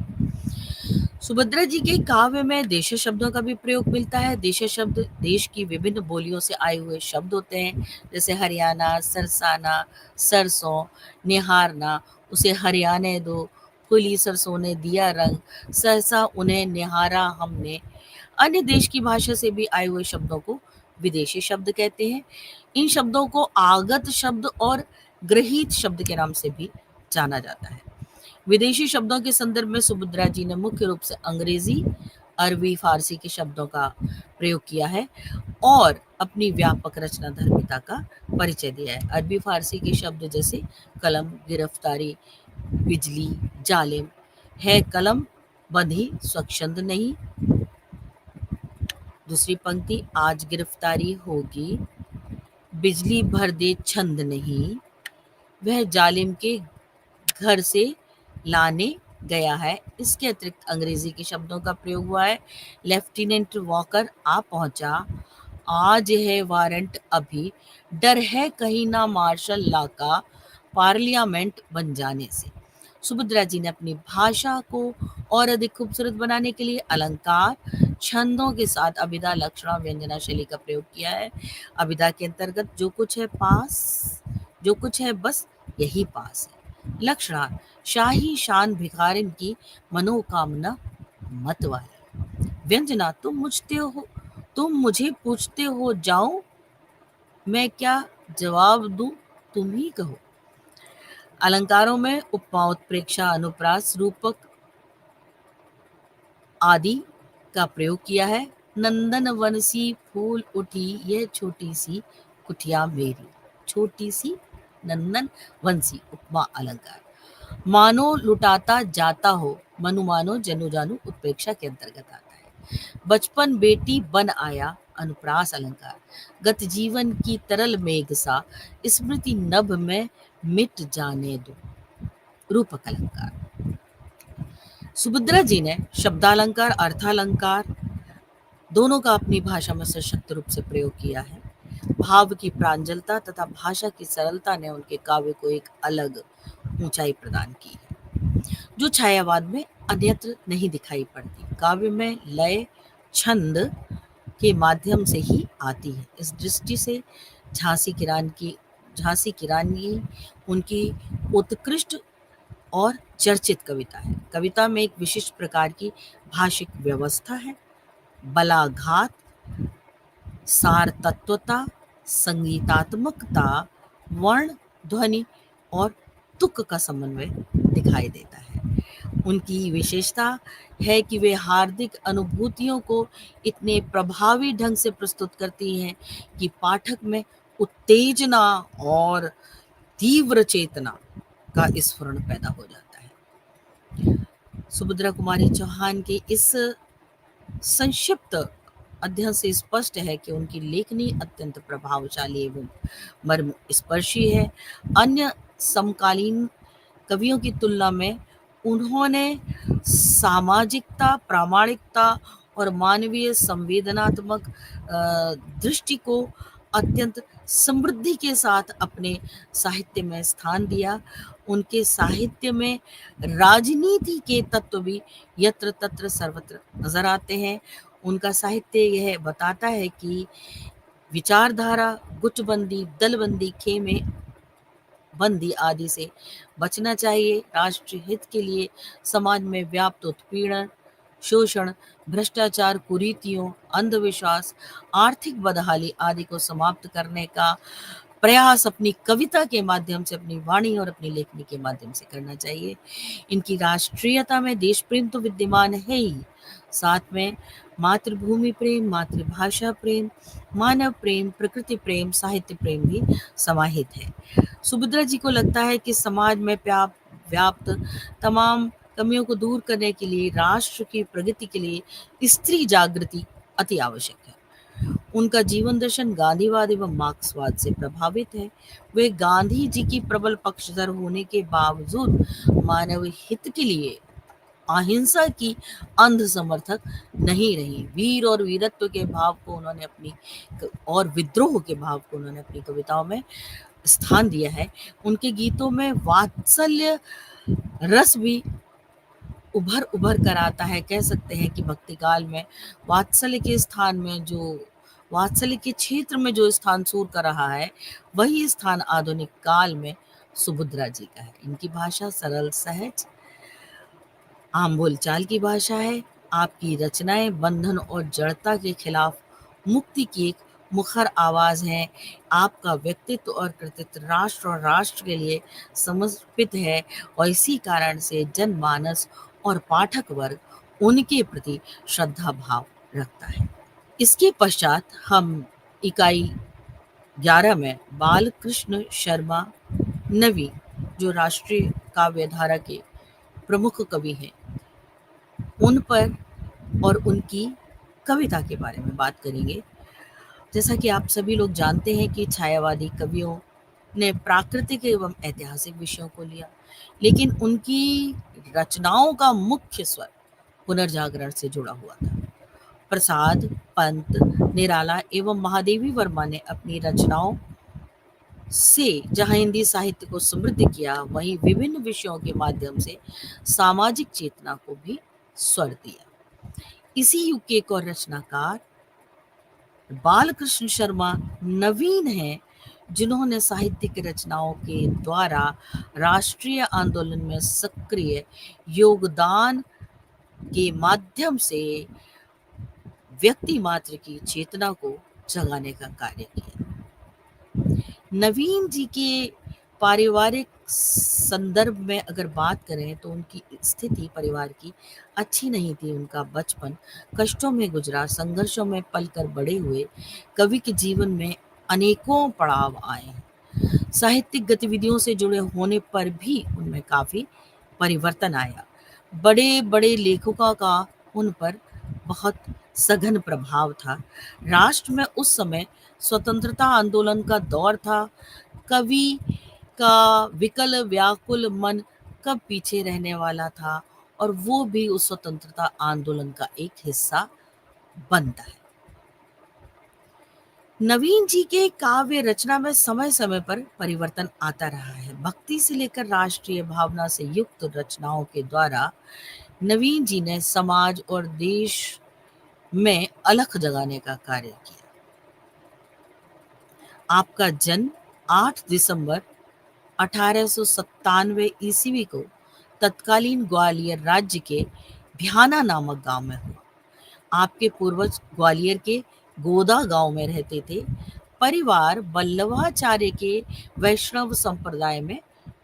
सुभद्रा जी के काव्य में देश शब्दों का भी प्रयोग मिलता है। देश शब्द देश की विभिन्न बोलियों से आए हुए शब्द होते हैं, जैसे हरियाणा, सरसाना, सरसों, निहारना, उसे हरियाणे दो, खुली सरसों ने दिया रंग, सहसा उन्हें निहारा हमने। अन्य देश की भाषा से भी आए हुए शब्दों को विदेशी शब्द कहते हैं। इन शब्दों को आगत शब्द और ग्रहित शब्द के नाम से भी जाना जाता है। विदेशी शब्दों के संदर्भ में सुभद्रा जी ने मुख्य रूप से अंग्रेजी, अरबी, फारसी के शब्दों का प्रयोग किया है और अपनी व्यापक रचना धर्मिता का परिचय दिया है। अरबी फारसी के शब्द जैसे कलम, गिरफ्तारी, बिजली, जालिम, है कलम बंधी स्वच्छंद नहीं। दूसरी पंक्ति, आज गिरफ्तारी होगी, बिजली भर दे छंद नहीं, वह जालिम के घर से लाने गया है। इसके अतिरिक्त अंग्रेजी के शब्दों का प्रयोग हुआ है। लेफ्टिनेंट वॉकर आ पहुंचा, आज है वारंट अभी, डर है कहीं ना मार्शल लॉ का पार्लियामेंट बन जाने से। सुभद्रा जी ने अपनी भाषा को और अधिक खूबसूरत बनाने के लिए अलंकार, छंदों के साथ अभिधा, लक्षणा, व्यंजना शैली का प्रयोग किया है। अभिधा के अंतर्गत जो कुछ है पास, जो कुछ है बस यही पास है। लक्षणा, शाही शान भिखारिन की मनोकामना मत वाली। व्यंजना, तुम मुझे पूछते हो जाऊं, मैं क्या जवाब दूं, तुम ही कहो। अलंकारों में उपमा, उत्प्रेक्षा, अनुप्रास, रूपक आदि का प्रयोग किया है। नंदन वन सी फूल उठी, यह छोटी सी कुटिया मेरी। छोटी सी नंदन वंशी उपमा अलंकार। मानो लुटाता जाता हो, मनु मानो जनु जानू उत्प्रेक्षा के अंतर्गत आता है। बचपन बेटी बन आया, अनुप्रास अलंकार। गत जीवन की तरल मेघ सा, स्मृति नभ में मिट जाने दो, रूपक अलंकार। सुभद्रा जी ने शब्दालंकार, अर्थालंकार दोनों का अपनी भाषा में सशक्त रूप से प्रयोग किया है। भाव की प्रांजलता तथा भाषा की सरलता ने उनके काव्य को एक अलग ऊंचाई प्रदान की है, जो छायावाद में अन्यत्र नहीं दिखाई पड़ती। काव्य में लय, छंद के माध्यम से ही आती है। इस दृष्टि से झांसी की रानी उनकी उत्कृष्ट और चर्चित कविता है। कविता में एक विशिष्ट प्रकार की भाषिक व्यवस्था है। बलाघात, सार तत्वता, संगीतात्मकता, वर्ण, ध्वनि और तुक का समन्वय दिखाई देता है। उनकी विशेषता है कि वे हार्दिक अनुभूतियों को इतने प्रभावी ढंग से प्रस्तुत करती हैं कि पाठक में उत्तेजना और तीव्र चेतना का स्फुरण पैदा हो जाता है। सुभद्रा कुमारी चौहान के इस संक्षिप्त अध्ययन से स्पष्ट है कि उनकी लेखनी अत्यंत प्रभावशाली एवं मर्मस्पर्शी है। अन्य समकालीन कवियों की तुलना में उन्होंने सामाजिकता, प्रामाणिकता और मानवीय संवेदनात्मक दृष्टि को अत्यंत समृद्धि के साथ अपने साहित्य में स्थान दिया। उनके साहित्य में राजनीति के तत्व भी यत्र तत्र सर्वत्र नजर आते हैं। उनका साहित्य यह बताता है कि विचारधारा, गुटबंदी, दलबंदी, खेमे बंदी आदि से बचना चाहिए। राष्ट्र हित के लिए समाज में व्याप्त उत्पीड़न, शोषण, भ्रष्टाचार, कुरीतियों, अंधविश्वास, आर्थिक बदहाली आदि को समाप्त करने का प्रयास अपनी कविता के माध्यम से, अपनी वाणी और अपनी लेखनी के माध्यम से करना चाहिए। इनकी राष्ट्रीयता में देश प्रेम तो विद्यमान है ही, साथ में मातृभूमि प्रेम, मातृभाषा प्रेम, मानव प्रेम, प्रकृति प्रेम, साहित्य प्रेम भी समाहित है। सुभद्रा जी को लगता है कि समाज में व्याप्त तमाम कमियों को दूर करने के लिए, राष्ट्र की प्रगति के लिए स्त्री जागृति अति आवश्यक है। उनका जीवन दर्शन गांधीवाद एवं मार्क्सवाद से प्रभावित है। वे गांधी जी की प्रबल पक्षधर होने के बावजूद मानव हित के लिए अहिंसा की अंध समर्थक नहीं रही। वीर और वीरत्व के भाव को उन्होंने अपनी और विद्रोह के भाव को उन्होंने अपनी कविताओं में स्थान दिया है। उनके गीतों में वात्सल्य रस भी उभर उभर कर आता है। कह सकते हैं कि भक्ति काल में वात्सल्य के स्थान में जो वात्सल्य के क्षेत्र में जो स्थान सूर कर रहा है, वही स्थान आधुनिक काल में सुभद्रा जी का है। इनकी भाषा सरल सहज आम बोलचाल की भाषा है। आपकी रचनाएं बंधन और जड़ता के खिलाफ मुक्ति की एक मुखर आवाज है। आपका व्यक्तित्व और कृतित्व राष्ट्र और राष्ट्र के लिए समर्पित है और इसी कारण से जनमानस और पाठक वर्ग उनके प्रति श्रद्धा भाव रखता है। इसके पश्चात हम इकाई 11 में बालकृष्ण शर्मा नवी, जो राष्ट्रीय काव्य धारा के प्रमुख कवि हैं, उन पर और उनकी कविता के बारे में बात करेंगे। जैसा कि आप सभी लोग जानते हैं कि छायावादी कवियों ने प्राकृतिक एवं ऐतिहासिक विषयों को लिया, लेकिन उनकी रचनाओं का मुख्य स्वर पुनर्जागरण से जुड़ा हुआ था। प्रसाद, पंत, निराला एवं महादेवी वर्मा ने अपनी रचनाओं से जहां हिंदी साहित्य को समृद्ध किया, वहीं विभिन्न विषयों के माध्यम से सामाजिक चेतना को भी स्वर दिया। इसी युग के एक और रचनाकार बालकृष्ण शर्मा नवीन हैं, जिन्होंने साहित्यिक रचनाओं के द्वारा राष्ट्रीय आंदोलन में सक्रिय योगदान के माध्यम से व्यक्ति मात्र की चेतना को जगाने का कार्य किया। नवीन जी के पारिवारिक संदर्भ में अगर बात करें तो उनकी स्थिति परिवार की अच्छी नहीं थी। उनका बचपन कष्टों में गुजरा, संघर्षों में पलकर बड़े हुए कवि के जीवन में अनेकों पड़ाव आए हैं। साहित्यिक गतिविधियों से जुड़े होने पर भी उनमें काफी परिवर्तन आया। बड़े बड़े लेखकों का उन पर बहुत सघन प्रभाव था। राष्ट्र में उस समय स्वतंत्रता आंदोलन का दौर था। कवि का विकल व्याकुल मन कब पीछे रहने वाला था, और वो भी उस स्वतंत्रता आंदोलन का एक हिस्सा बनता है। नवीन जी के काव्य रचना में समय समय पर परिवर्तन आता रहा है। भक्ति से लेकर राष्ट्रीय भावना से युक्त रचनाओं के द्वारा नवीन जी ने समाज और देश में अलख जगाने का कार्य किया। आपका जन्म 8 दिसंबर 1897 ईस्वी को तत्कालीन ग्वालियर राज्य के भ्याना नामक गांव में हुआ। आपके पूर्वज ग्वालियर के गोदा गांव में रहते थे। परिवार वल्लभाचार्य के वैष्णव संप्रदाय में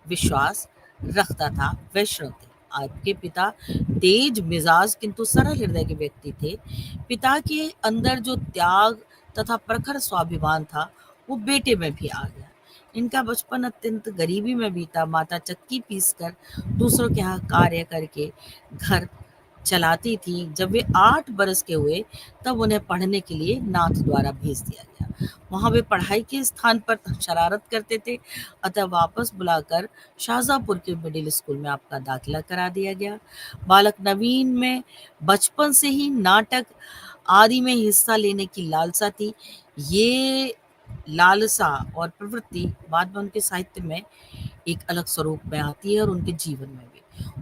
विश्वास रखता था, वैष्णव थे। आपके पिता तेज मिजाज किंतु सरल हृदय के व्यक्ति थे। पिता के अंदर जो त्याग तथा प्रखर स्वाभिमान था, वो बेटे में भी आ गया। इनका बचपन अत्यंत गरीबी में बीता। माता चक्की पीसकर दूसरों के यहाँ कार्य करके घर चलाती थी। जब वे 8 बरस के हुए तब उन्हें पढ़ने के लिए नाथ द्वारा भेज दिया गया। वहां वे पढ़ाई के स्थान पर शरारत करते थे, अतः वापस बुलाकर शाहजहांपुर के मिडिल स्कूल में आपका दाखिला करा दिया गया। बालक नवीन में बचपन से ही नाटक आदि में हिस्सा लेने की लालसा थी। ये लालसा और प्रवृत्ति बाद में उनके साहित्य में एक अलग स्वरूप में आती है और उनके जीवन में भी।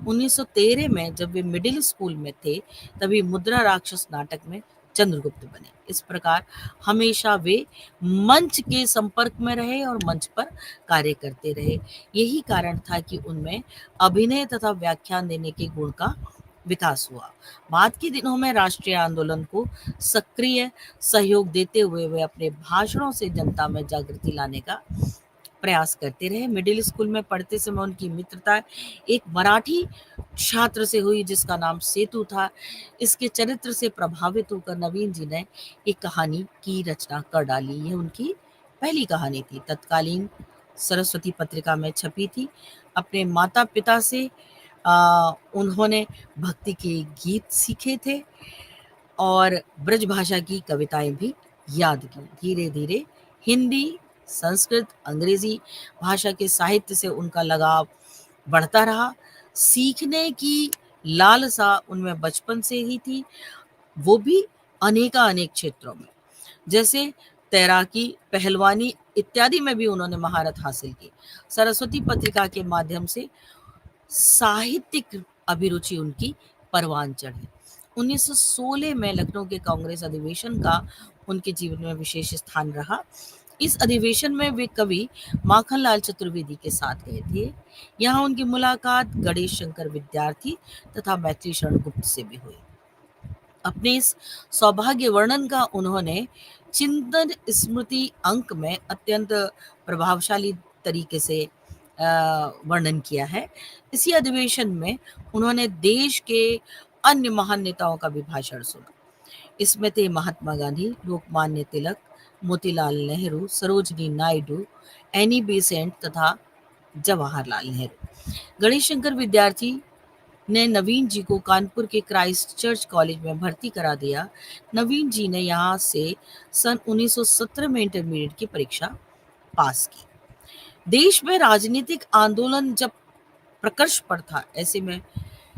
1913 में जब वे मिडिल स्कूल में थे, तभी मुद्रा राक्षस नाटक में चंद्रगुप्त बने। इस प्रकार हमेशा वे मंच के संपर्क में रहे और मंच पर कार्य करते रहे। यही कारण था कि उनमें अभिनय तथा व्याख्यान देने के गुण का विकास हुआ। बाद के दिनों में राष्ट्रीय आंदोलन को सक्रिय सहयोग देते हुए वे अपने भाषणों से जनता में जागृति लाने का प्रयास करते रहे। मिडिल स्कूल में पढ़ते समय उनकी मित्रता एक मराठी छात्र से हुई जिसका नाम सेतु था। इसके चरित्र से प्रभावित होकर नवीन जी ने एक कहानी की रचना कर डाली। यह उनकी पहली कहानी थी, तत्कालीन सरस्वती पत्रिका में छपी थी। अपने माता पिता से उन्होंने भक्ति के गीत सीखे थे और ब्रज भाषा की कविताएं भी याद की। धीरे धीरे हिंदी, संस्कृत, अंग्रेजी भाषा के साहित्य से उनका लगाव बढ़ता रहा। सीखने की लालसा उनमें बचपन से ही थी, वो भी अनेक क्षेत्रों में, जैसे तैराकी, पहलवानी इत्यादि में भी उन्होंने महारत हासिल की। सरस्वती पत्रिका के माध्यम से साहित्यिक अभिरुचि उनकी परवान चढ़ी। 1916 में लखनऊ के कांग्रेस अधिवेशन का उनके जीवन में विशेष स्थान रहा। इस अधिवेशन में वे कवि माखनलाल चतुर्वेदी के साथ गए थे। यहाँ उनकी मुलाकात गणेश शंकर विद्यार्थी तथा मैत्री शरण गुप्त से भी हुई। अपने इस सौभाग्य वर्णन का उन्होंने चिंतन स्मृति अंक में अत्यंत प्रभावशाली तरीके से वर्णन किया है। इसी अधिवेशन में उन्होंने देश के अन्य महान नेताओं का भी भाषण सुना। इसमें थे महात्मा गांधी, लोकमान्य तिलक, मोतीलाल नेहरू, सरोजनी नायडू, एनी बेसेंट तथा जवाहरलाल नेहरू। गणेश शंकर विद्यार्थी ने नवीन जी को कानपुर के क्राइस्ट चर्च कॉलेज में भर्ती करा दिया। नवीन जी ने यहाँ से सन 1917 में इंटरमीडिएट की परीक्षा पास की। देश में राजनीतिक आंदोलन जब प्रकर्ष पर था, ऐसे में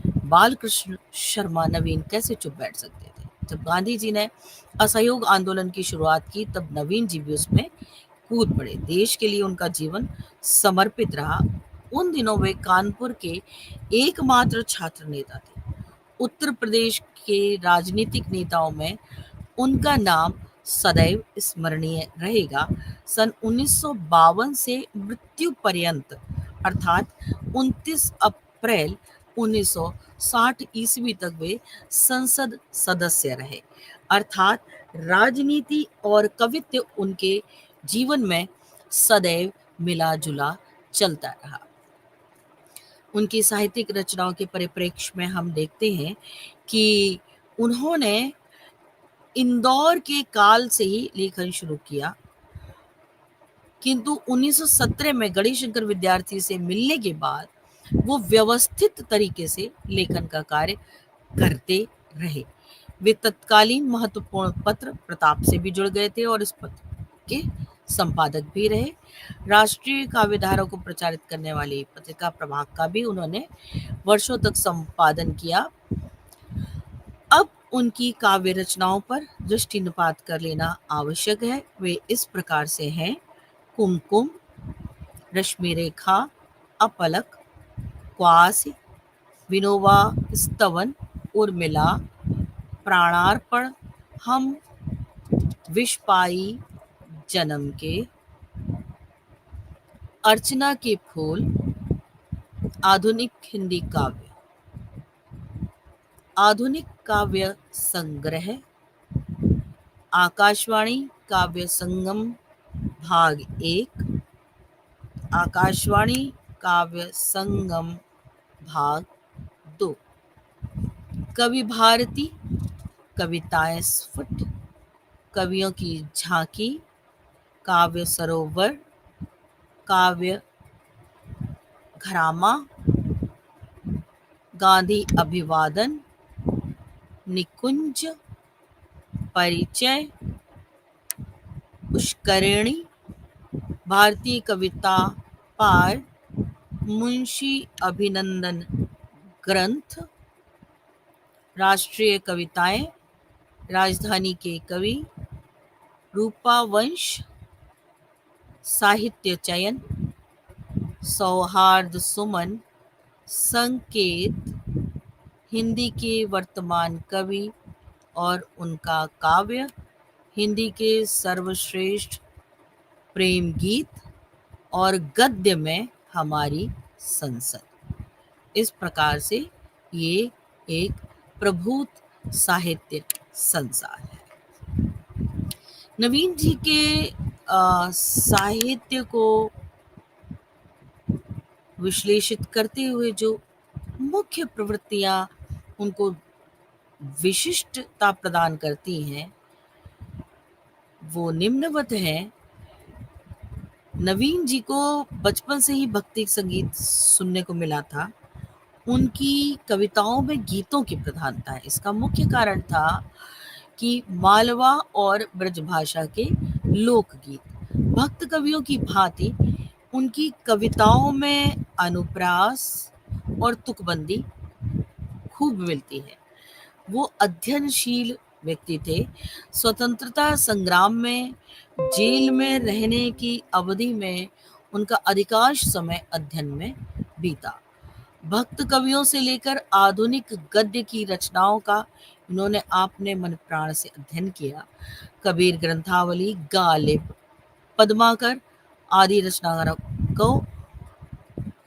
बालकृष्ण शर्मा नवीन कैसे चुप बैठ सकते थे। जब गांधी जी ने असहयोग आंदोलन की शुरुआत की, तब नवीन जी भी उसमें कूद पड़े। देश के लिए उनका जीवन समर्पित रहा। उन दिनों वे कानपुर के एकमात्र छात्र नेता थे। उत्तर प्रदेश के राजनीतिक नेताओं में उनका नाम सदैव स्मरणीय रहेगा। सन 1952 से मृत्यु पर्यंत अर्थात 29 अप्रैल 1960 ईस्वी तक वे संसद सदस्य रहे। अर्थात राजनीति और कवित्व उनके जीवन में सदैव मिला जुला चलता रहा। उनकी साहित्यिक रचनाओं के परिप्रेक्ष्य में हम देखते हैं कि उन्होंने इंदौर के काल से ही लेखन शुरू किया, किंतु 1917 में गणेश शंकर विद्यार्थी से मिलने के बाद वो व्यवस्थित तरीके से लेखन का कार्य करते रहे। वे तत्कालीन महत्वपूर्ण पत्र प्रताप से भी जुड़ गए थे और इस पत्र के संपादक भी रहे। राष्ट्रीय काव्यधारा को प्रचारित करने वाली पत्रिका प्रभाग का भी उन्होंने वर्षों तक संपादन किया। अब उनकी काव्य रचनाओं पर दृष्टिपात कर लेना आवश्यक है। वे इस प्रकार से हैं: कुमकुम, रश्मि रेखा, अपलक, क्वास, विनोबा स्तवन, उर्मिला, प्राणार्पण, हम विष पाई जन्म के, अर्चना के फूल, आधुनिक हिंदी काव्य, आधुनिक काव्य संग्रह, आकाशवाणी काव्य संगम भाग 1, आकाशवाणी काव्य संगम भाग 2, कवि भारती, कविताएं स्फुट, कवियों की झांकी, काव्य सरोवर, काव्य घरामा, गांधी अभिवादन, निकुंज, परिचय, पुष्करिणी, भारतीय कविता पार, मुंशी अभिनंदन ग्रंथ, राष्ट्रीय कविताएं, राजधानी के कवि, रूपा वंश, साहित्य चयन, सौहार्द सुमन, संकेत, हिंदी के वर्तमान कवि और उनका काव्य, हिंदी के सर्वश्रेष्ठ प्रेम गीत और गद्य में हमारी संसद। इस प्रकार से ये एक प्रभुत साहित्य संसार है। नवीन जी के साहित्य को विश्लेषित करते हुए जो मुख्य प्रवृत्तियां उनको विशिष्टता प्रदान करती हैं वो निम्नवत हैं। नवीन जी को बचपन से ही भक्ति संगीत सुनने को मिला था। उनकी कविताओं में गीतों की प्रधानता है। इसका मुख्य कारण था कि मालवा और ब्रजभाषा के लोकगीत भक्त कवियों की भांति उनकी कविताओं में अनुप्रास और तुकबंदी खूब मिलती है। वो अध्ययनशील व्यक्ति थे। स्वतंत्रता संग्राम में जेल में रहने की अवधि में उनका अधिकांश समय अध्ययन में बीता। भक्त कवियों से लेकर आधुनिक गद्य की रचनाओं का इन्होंने अपने मन प्राण से अध्ययन किया। कबीर ग्रंथावली, गालिब, पद्माकर आदि रचनाकारों को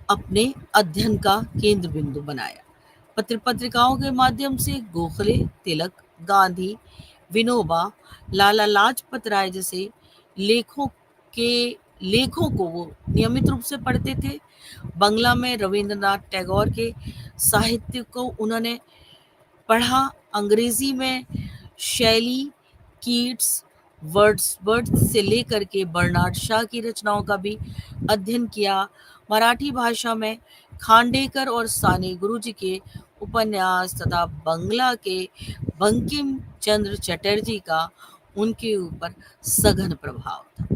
अपने अध्ययन का केंद्र बिंदु बनाया। पत्र पत्रिकाओं के माध्यम से गोखले, तिलक, गांधी, विनोबा, लाला लाजपत राय जैसे लेखों के लेखों को वो नियमित रूप से पढ़ते थे। बंगला में रविंद्रनाथ टैगोर के साहित्य को उन्होंने पढ़ा। अंग्रेजी में शैली, कीट्स, वर्ड्सवर्थ से लेकर के बर्नार्ड शॉ की रचनाओं का भी अध्ययन किया। मराठी भाषा में खांडेकर और साने गुरुजी के उपन्यास तथा बंगला के बंकिम चंद्र चटर्जी का उनके ऊपर सघन प्रभाव था।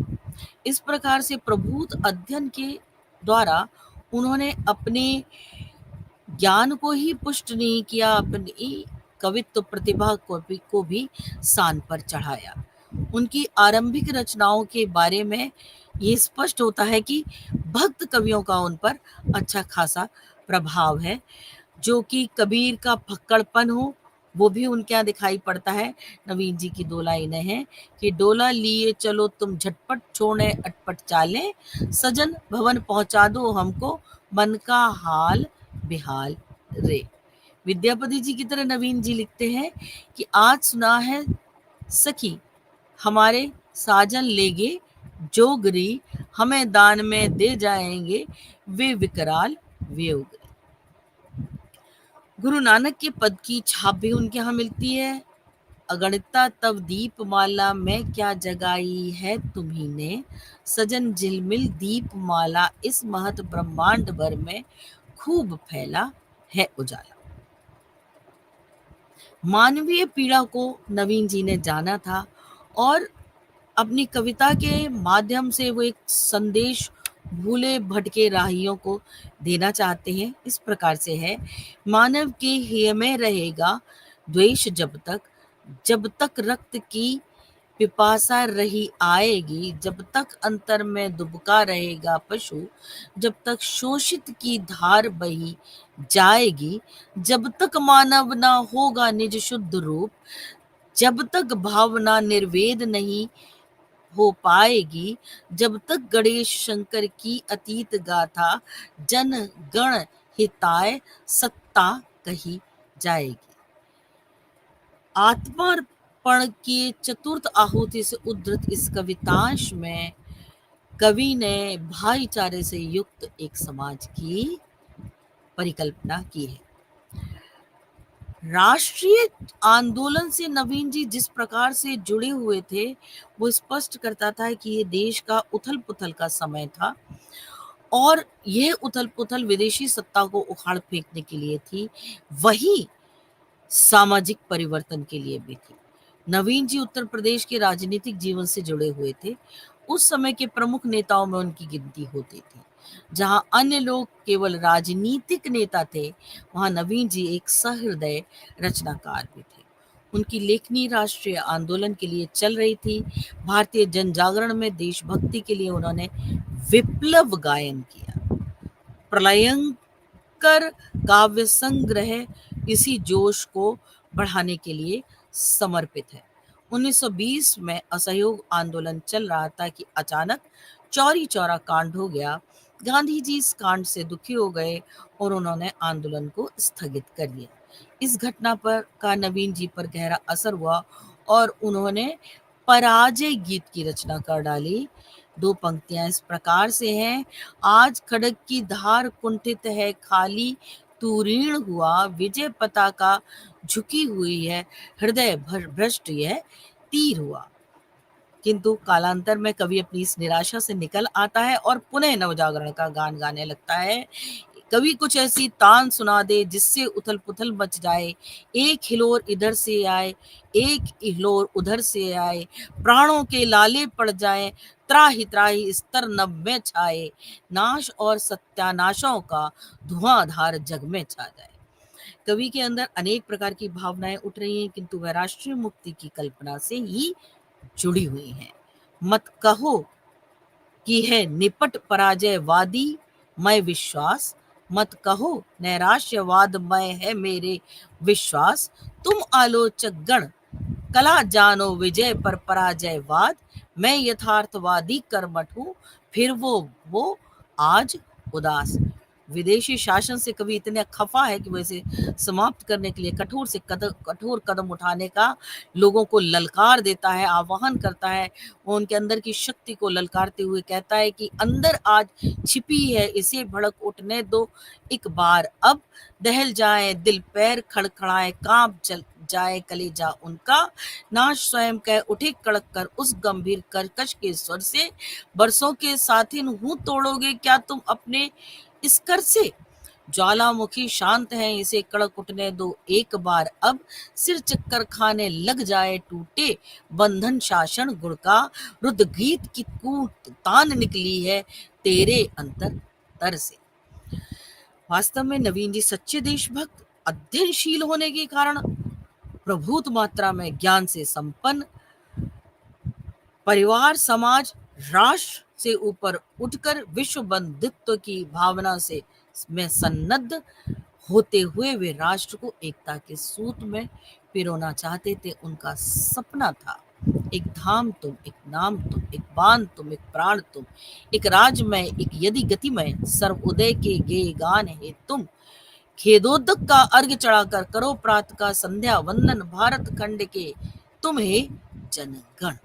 इस प्रकार से प्रभुत अध्ययन के द्वारा उन्होंने अपने ज्ञान को ही पुष्ट नहीं किया, अपनी कवित्व प्रतिभा को भी शान पर चढ़ाया। उनकी आरंभिक रचनाओं के बारे में ये स्पष्ट होता है कि भक्त कवियों का उन पर अच्छा खासा प्रभाव है। जो कि कबीर का फक्कड़पन हो वो भी उनके यहाँ दिखाई पड़ता है। नवीन जी की 2 लाइनें हैं कि डोला लिए चलो तुम झटपट, छोड़े अटपट चालें, सजन भवन पहुंचा दो हमको, मन का हाल बेहाल रे। विद्यापति जी की तरह नवीन जी लिखते हैं कि आज सुना है सखी हमारे साजन लेगे जोगरी, हमें दान में दे जाएंगे वे विकराल वे उगरे। गुरु नानक के पद की छाप भी उनके यहाँ मिलती है। अगणिता तब दीप माला में क्या जगाई है तुम्ही ने, सजन झिलमिल दीप माला इस महत ब्रह्मांड भर में खूब फैला है उजाला। मानवीय पीड़ा को नवीन जी ने जाना था और अपनी कविता के माध्यम से वो एक संदेश भूले भटके राहियों को देना चाहते हैं। इस प्रकार से है, मानव के हेय में रहेगा द्वेष जब तक रक्त की पिपासा रही आएगी, जब तक अंतर में दुबका रहेगा पशु, जब तक शोषित की धार बही जाएगी, जब तक मानव ना होगा निज शुद्ध रूप, जब तक भावना निर्वेद नहीं हो पाएगी, जब तक गणेश शंकर की अतीत गाथा जन गण हिताय सत्ता कही जाएगी। आत्मार्पण की चतुर्थ आहुति से उद्धृत इस कवितांश में कवि ने भाईचारे से युक्त एक समाज की परिकल्पना की है। राष्ट्रीय आंदोलन से नवीन जी जिस प्रकार से जुड़े हुए थे वो स्पष्ट करता था कि ये देश का उथल पुथल का समय था और यह उथल पुथल विदेशी सत्ता को उखाड़ फेंकने के लिए थी, वही सामाजिक परिवर्तन के लिए भी थी। नवीन जी उत्तर प्रदेश के राजनीतिक जीवन से जुड़े हुए थे। उस समय के प्रमुख नेताओं में उनकी गिनती होती थी। जहां अन्य लोग केवल राजनीतिक नेता थे, वहां नवीन जी एक सहृदय रचनाकार भी थे। उनकी लेखनी राष्ट्रीय आंदोलन के लिए चल रही थी। भारतीय जन जागरण में देशभक्ति के लिए उन्होंने विप्लव गायन किया। प्रलयंकर काव्य संग्रह इसी जोश को बढ़ाने के लिए समर्पित है। 1920 में असहयोग आंदोलन चल रहा था कि अचानक चौरी चौरा कांड हो गया। गांधी जी इस कांड से दुखी हो गए और उन्होंने आंदोलन को स्थगित कर दिया। इस घटना पर का नवीन जी पर गहरा असर हुआ और उन्होंने पराजय गीत की रचना कर डाली। 2 पंक्तियां इस प्रकार से हैं, आज खड़ग की धार कुंठित है खाली, तू ऋण हुआ विजय पताका झुकी हुई है, हृदय भ्रष्ट यह तीर हुआ। किंतु कालांतर में कवि अपनी इस निराशा से निकल आता है और पुनः नवजागरण का गान गाने लगता है। कवि कुछ ऐसी तान सुना दे जिससे उथल पुथल मच जाए, एक हिलोर इधर से आए, एक हिलोर उधर से आए, प्राणों के लाले पड़ जाए, त्राही त्राही स्तर नभ में छाए, नाश और सत्यानाशों का धुआंधार जग में छा जाए। कवि के अंदर अनेक प्रकार की भावनाएं उठ रही हैं, किंतु वह राष्ट्रीय मुक्ति की कल्पना से ही जुड़ी हुई हैं। मत कहो कि है निपट पराजयवादी मैं विश्वास, मत कहो नैराश्यवाद मैं है मेरे विश्वास, तुम आलोचक गण कला जानो विजय पर पराजयवाद, मैं यथार्थवादी कर्मठ हूं फिर वो आज उदास। विदेशी शासन से कभी इतने खफा है कि वैसे समाप्त करने के लिए कठोर कदम उठाने का लोगों को ललकार देता है, आह्वान करता है। वो उनके अंदर की शक्ति को ललकारते हुए कहता है कि अंदर आज छिपी है इसे भड़क उठने दो एक बार, अब दहल जाए दिल पैर खड़खड़ाए कांप चल जाए कलेजा उनका, नाश स्वयं कह उठे कड़क कर उस गंभीर कर्कश के स्वर से, बरसों के साथिन हूं तोड़ोगे क्या तुम अपने इस कर से, ज्वालामुखी शांत है इसे कड़क उठने दो एक बार, अब सिर चक्कर खाने लग जाए टूटे बंधन शासन गुड़ का, रुद्र गीत की कूट तान निकली है तेरे अंतर तर से। वास्तव में नवीन जी सच्चे देशभक्त, अध्ययनशील होने के कारण प्रभुत मात्रा में ज्ञान से संपन्न, परिवार समाज राष्ट्र से ऊपर उठकर विश्व बंधुत्व की भावना से में सन्नद्ध होते हुए वे राष्ट्र को एकता के सूत में पिरोना चाहते थे। उनका सपना था एक धाम तुम, एक नाम तुम, एक बाण तुम, एक प्राण तुम, एक राजमय, एक यदि गतिमय, सर्वोदय के गे गान है तुम, खेदोदक का अर्घ चढ़ाकर करो प्रातः का संध्या वंदन भारत खंड के तुम्हें जनगण।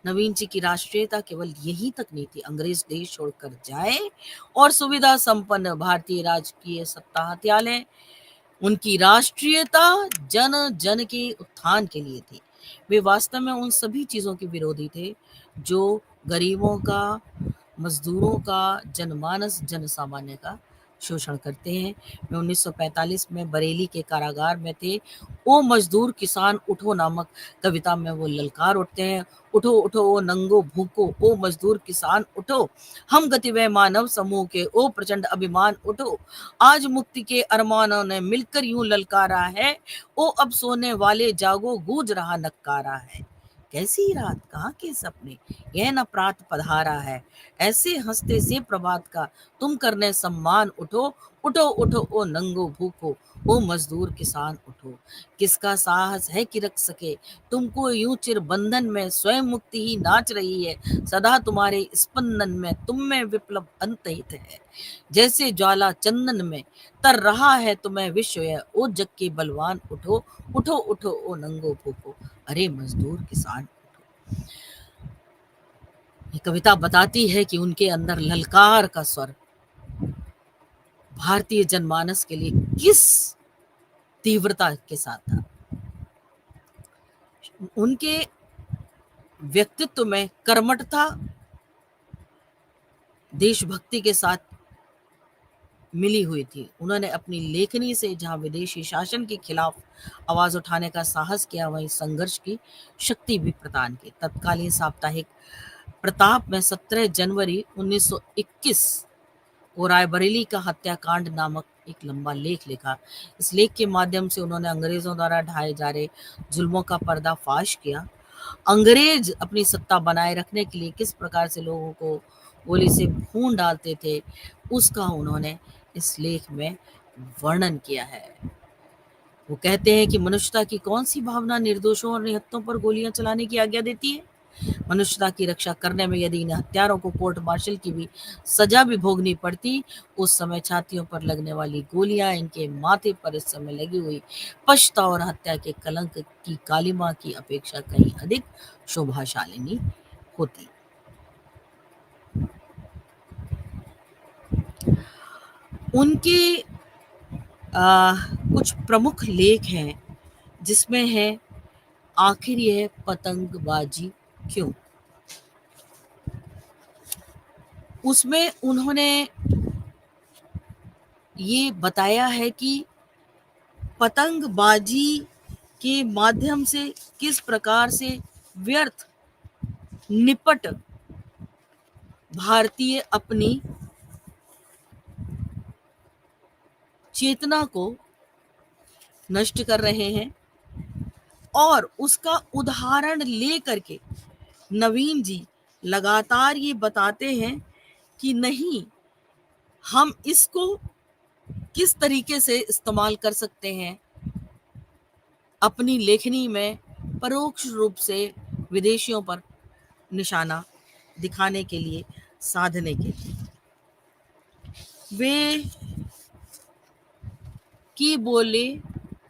नवीन जी की राष्ट्रीयता केवल यही तक नहीं थी, अंग्रेज देश छोड़कर जाए और सुविधा संपन्न भारतीय राजकीय सत्ता हथिया लें, उनकी राष्ट्रीयता जन जन के उत्थान के लिए थी। वे वास्तव में उन सभी चीजों के विरोधी थे जो गरीबों का, मजदूरों का, जनमानस जन सामान्य का शोषण करते हैं। वे 1945 में बरेली के कारागार में थे। ओ मजदूर किसान उठो नामक कविता में वो ललकार उठते हैं, उठो उठो ओ नंगो भूखो, ओ मजदूर किसान उठो, हम गतिवय मानव समूह के ओ प्रचंड अभिमान उठो, आज मुक्ति के अरमानों ने मिलकर यूं ललकारा है, ओ अब सोने वाले जागो गूंज रहा नक्कारा है। कैसी रात कहाँ के सपने, यह न प्रात पधारा है, ऐसे हंसते से प्रभात का तुम करने सम्मान उठो, उठो उठो ओ नंगो भूखो, ओ मजदूर किसान उठो, किसका साहस है कि रख सके तुमको यूं चिर बंधन में, स्वयं मुक्ति ही नाच रही है सदा तुम्हारे स्पंदन में, तुम में विप्लव अंतहित है जैसे ज्वाला चंदन में, तर रहा है तुम्हें विश्व है ओ जग के बलवान उठो, उठो उठो ओ नंगो भूखो, अरे मजदूर किसान उठो। ये कविता बताती है कि उनके अंदर ललकार का स्वर भारतीय जनमानस के लिए किस तीव्रता के साथ था। उनके व्यक्तित्व में कर्मठता देशभक्ति के साथ मिली हुई थी। उन्होंने अपनी लेखनी से जहां विदेशी शासन के खिलाफ आवाज उठाने का साहस किया, वहीं संघर्ष की शक्ति भी प्रदान की। तत्कालीन साप्ताहिक प्रताप में 17 जनवरी 1921 को रायबरेली का हत्याकांड नामक एक लंबा लेख लिखा। इस लेख के माध्यम से उन्होंने अंग्रेजों द्वारा ढाए जा रहे जुल्मों का पर्दाफाश किया। अंग्रेज अपनी सत्ता बनाए रखने के लिए किस प्रकार से लोगों को गोली से भून डालते थे, उसका उन्होंने इस लेख में वर्णन किया है। वो कहते हैं कि मनुष्यता की कौन सी भावना निर्दोषों और निहत्तों पर गोलियां चलाने की आज्ञा देती है। मनुष्यता की रक्षा करने में यदि इन हत्यारों को कोर्ट मार्शल की भी सजा भी भोगनी पड़ती, उस समय छातियों पर लगने वाली गोलियां इनके माथे पर इस समय लगी हुई पछता और हत्या के कलंक की कालिमा की अपेक्षा कहीं अधिक शोभाशालिनी होती। उनके कुछ प्रमुख लेख हैं जिसमें है आखिर यह पतंगबाजी क्यों। उसमें उन्होंने ये बताया है कि पतंगबाजी के माध्यम से किस प्रकार से व्यर्थ निपट भारतीय अपनी चेतना को नष्ट कर रहे हैं। और उसका उदाहरण ले करके नवीन जी लगातार ये बताते हैं कि नहीं, हम इसको किस तरीके से इस्तेमाल कर सकते हैं अपनी लेखनी में, परोक्ष रूप से विदेशियों पर निशाना दिखाने के लिए, साधने के लिए। वे की बोले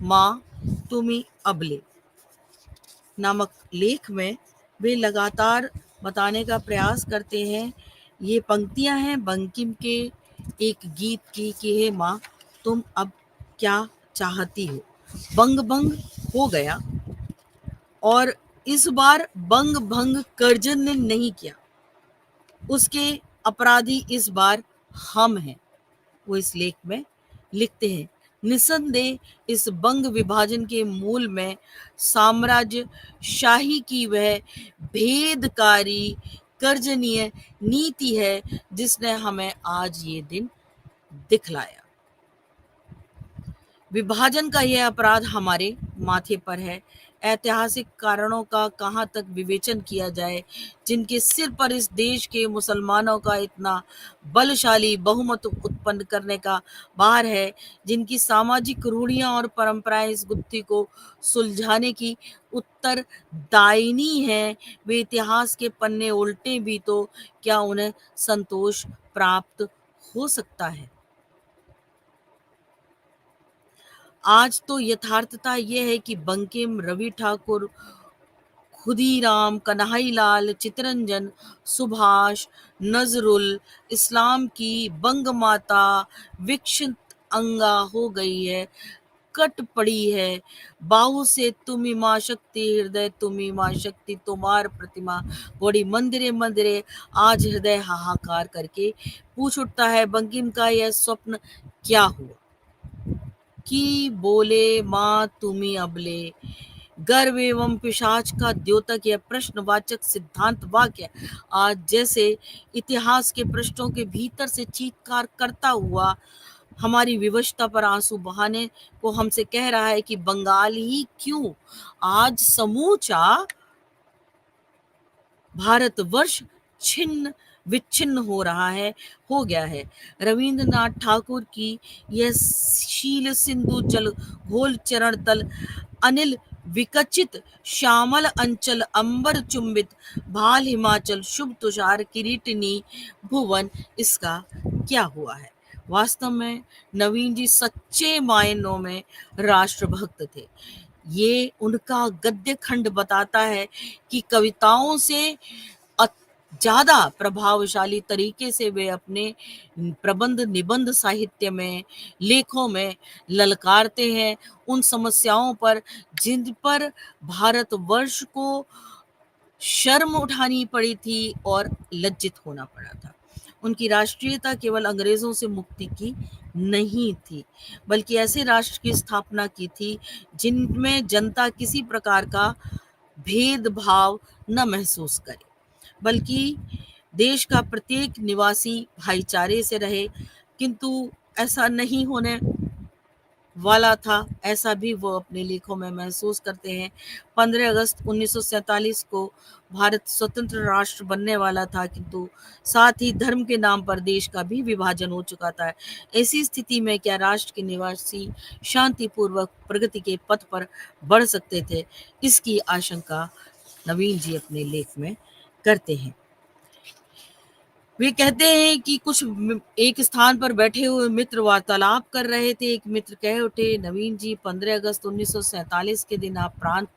माँ तुम्ही अबले नामक लेख में वे लगातार बताने का प्रयास करते हैं। ये पंक्तियां हैं बंकिम के एक गीत की कि हे माँ तुम अब क्या चाहती हो। बंग भंग हो गया और इस बार बंग भंग करजन ने नहीं किया, उसके अपराधी इस बार हम हैं, वो इस लेख में लिखते हैं। निसंदेह इस बंग विभाजन के मूल में साम्राज्य शाही की वह भेदकारी कर्जनीय नीति है जिसने हमें आज ये दिन दिखलाया। विभाजन का यह अपराध हमारे माथे पर है। ऐतिहासिक कारणों का कहाँ तक विवेचन किया जाए, जिनके सिर पर इस देश के मुसलमानों का इतना बलशाली बहुमत उत्पन्न करने का भार है, जिनकी सामाजिक रूढ़ियां और परंपराएं इस गुत्थी को सुलझाने की उत्तरदायिनी हैं। वे इतिहास के पन्ने उल्टे भी तो क्या उन्हें संतोष प्राप्त हो सकता है। आज तो यथार्थता यह है कि बंकिम, रवि ठाकुर, खुदीराम, कन्हैयालाल, चित्तरंजन, सुभाष, नजरुल इस्लाम की बंग माता विकसित अंगा हो गई है, कट पड़ी है। बाहु से तुमी माँ शक्ति, हृदय तुमी माँ शक्ति, तुम्हार प्रतिमा बड़ी मंदिरे मंदिरे, आज हृदय हाहाकार करके पूछ उठता है बंकिम का यह स्वप्न क्या हुआ। कि बोले माँ तुम्ही अबले, गर्व एवं पिशाच का द्योतक यह प्रश्नवाचक सिद्धांत वाक्य आज जैसे इतिहास के पृष्ठों के भीतर से चीत्कार करता हुआ हमारी विवशता पर आंसू बहाने को हमसे कह रहा है कि बंगाल ही क्यों, आज समूचा भारतवर्ष छिन्न विच्छिन्न हो रहा है, हो गया है। रविंद्रनाथ ठाकुर की यह शील सिंधु जल घोल चरण तल अनिल विकचित श्यामल अंचल अंबर चुंबित भाल हिमाचल शुभ तुषार किरीटनी भुवन, इसका क्या हुआ है। वास्तव में नवीन जी सच्चे मायनों में राष्ट्रभक्त थे। ये उनका गद्य खंड बताता है कि कविताओं से ज्यादा प्रभावशाली तरीके से वे अपने प्रबंध निबंध साहित्य में, लेखों में ललकारते हैं उन समस्याओं पर जिन पर भारतवर्ष को शर्म उठानी पड़ी थी और लज्जित होना पड़ा था। उनकी राष्ट्रीयता केवल अंग्रेजों से मुक्ति की नहीं थी, बल्कि ऐसे राष्ट्र की स्थापना की थी जिनमें जनता किसी प्रकार का भेदभाव न महसूस करे, बल्कि देश का प्रत्येक निवासी भाईचारे से रहे। किंतु ऐसा नहीं होने वाला था, ऐसा भी वो अपने लेखों में महसूस करते हैं। 15 अगस्त 1947 को भारत स्वतंत्र राष्ट्र बनने वाला था, किंतु साथ ही धर्म के नाम पर देश का भी विभाजन हो चुका था। ऐसी स्थिति में क्या राष्ट्र के निवासी शांतिपूर्वक प्रगति के पथ पर बढ़ सकते थे, इसकी आशंका नवीन जी अपने लेख में करते हैं। वे कहते हैं कि कुछ एक स्थान पर बैठे हुए मित्र वार्तालाप कर रहे थे। एक मित्र कह उठे, नवीन जी 15 अगस्त 1947 के दिन आप प्रांत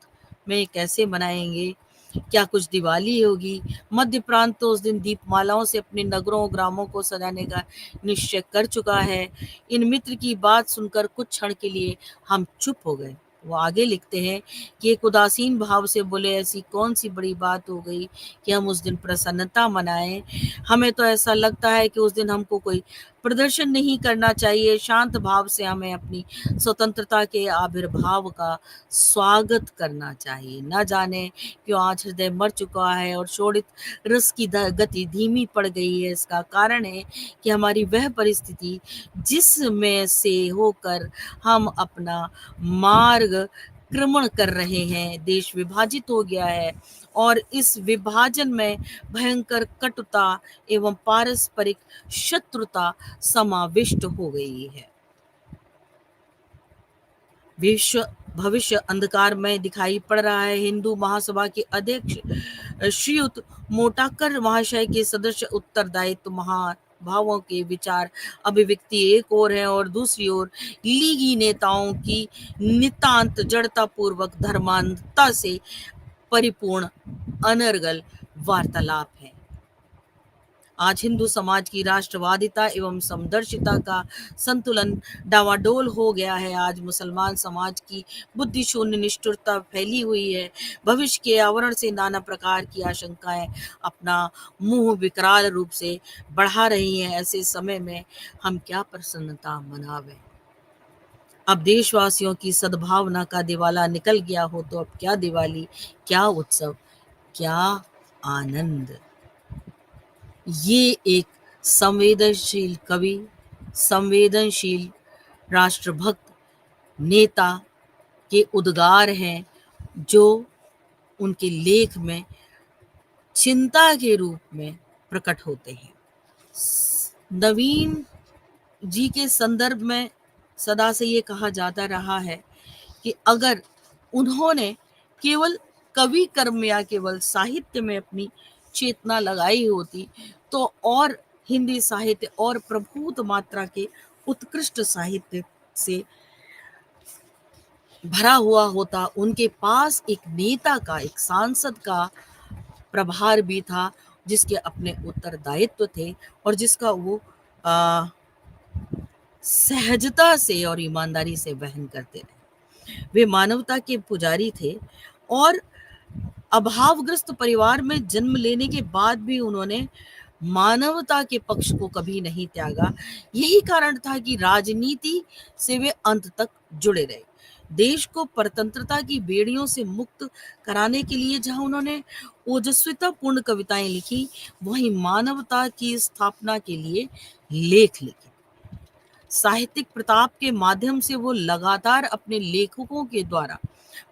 में कैसे मनाएंगे? क्या कुछ दिवाली होगी? मध्य प्रांत तो उस दिन दीपमालाओं से अपने नगरों ग्रामों को सजाने का निश्चय कर चुका है। इन मित्र की बात सुनकर कुछ क्षण के लिए हम चुप हो गए। वो आगे लिखते हैं कि एक उदासीन भाव से बोले, ऐसी कौन सी बड़ी बात हो गई कि हम उस दिन प्रसन्नता मनाएं? हमें तो ऐसा लगता है कि उस दिन हमको कोई प्रदर्शन नहीं करना चाहिए। शांत भाव से हमें अपनी स्वतंत्रता के आविर्भाव का स्वागत करना चाहिए। न जाने क्यों आज हृदय मर चुका है और शोणित रस की गति धीमी पड़ गई है। इसका कारण है कि हमारी वह परिस्थिति जिसमें से होकर हम अपना मार्ग क्रमण कर रहे हैं। देश विभाजित हो गया है और इस विभाजन में भयंकर कटुता एवं पारस्परिक शत्रुता समाविष्ट हो गई है। विश्व भविष्य अंधकार में दिखाई पड़ रहा है। हिंदू महासभा के अध्यक्ष श्रीयुत मोटाकर महाशय के सदस्य उत्तरदायित्व महाभावों के विचार अभिव्यक्ति एक ओर है और दूसरी ओर लीगी नेताओं की नितांत जड़ता पूर्वक धर्मांधता से परिपूर्ण अनर्गल वार्तालाप है। आज हिंदू समाज की राष्ट्रवादिता एवं समदर्शिता का संतुलन डावाडोल हो गया है। आज मुसलमान समाज की बुद्धि शून्य निष्ठुरता फैली हुई है। भविष्य के आवरण से नाना प्रकार की आशंकाएं अपना मुंह विकराल रूप से बढ़ा रही हैं। ऐसे समय में हम क्या प्रसन्नता मनावें। अब देशवासियों की सद्भावना का दिवाला निकल गया हो तो अब क्या दिवाली, क्या उत्सव, क्या आनंद। ये एक संवेदनशील कवि, संवेदनशील राष्ट्रभक्त नेता के उद्गार हैं जो उनके लेख में चिंता के रूप में प्रकट होते हैं। नवीन जी के संदर्भ में सदा से ये कहा जाता रहा है कि अगर उन्होंने केवल कवि कर्म या केवल साहित्य में अपनी चेतना लगाई होती तो और हिंदी साहित्य और प्रभुत मात्रा के उत्कृष्ट साहित्य से भरा हुआ होता। उनके पास एक नेता का, एक सांसद का प्रभार भी था जिसके अपने उत्तरदायित्व थे और जिसका वो सहजता से और ईमानदारी से वहन करते रहे। वे मानवता के पुजारी थे और अभावग्रस्त परिवार में जन्म लेने के बाद भी उन्होंने मानवता के पक्ष को कभी नहीं त्यागा। यही कारण था कि राजनीति से वे अंत तक जुड़े रहे। देश को परतंत्रता की बेड़ियों से मुक्त कराने के लिए जहां उन्होंने ओजस्विता पूर्ण कविताएं लिखी, वहीं मानवता की स्थापना के लिए लेख लिखे। साहित्यिक प्रताप के माध्यम से वो लगातार अपने लेखकों के द्वारा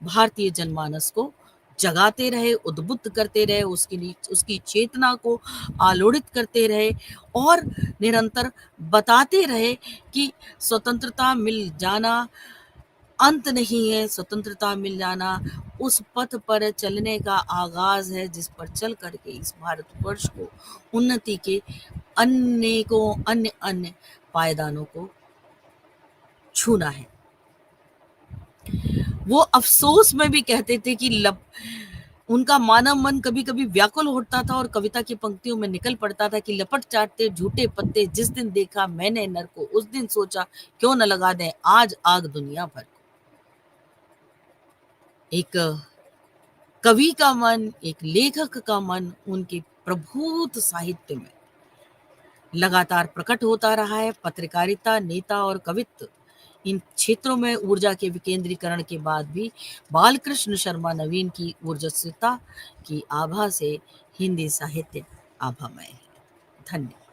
भारतीय जनमानस को जगाते रहे, उद्बुद्ध करते रहे, उसकी चेतना को आलोड़ित करते रहे और निरंतर बताते रहे कि स्वतंत्रता मिल जाना अंत नहीं है। स्वतंत्रता मिल जाना उस पथ पर चलने का आगाज है जिस पर चल करके इस भारतवर्ष को उन्नति के अनेकों अन्य पायदानों को छूना है। वो अफसोस में भी कहते थे कि उनका मानव मन कभी कभी व्याकुल होता था और कविता की पंक्तियों में निकल पड़ता था कि लपट चाटते झूठे पत्ते, जिस दिन देखा मैंने नर को उस दिन सोचा क्यों न लगा दें आज आग दुनिया भर को। एक कवि का मन, एक लेखक का मन उनके प्रभुत साहित्य में लगातार प्रकट होता रहा है। पत्रकारिता, नेता और कवित्व, इन क्षेत्रों में ऊर्जा के विकेंद्रीकरण के बाद भी बालकृष्ण शर्मा नवीन की ऊर्जस्विता की आभा से हिंदी साहित्य आभामय है। धन्यवाद।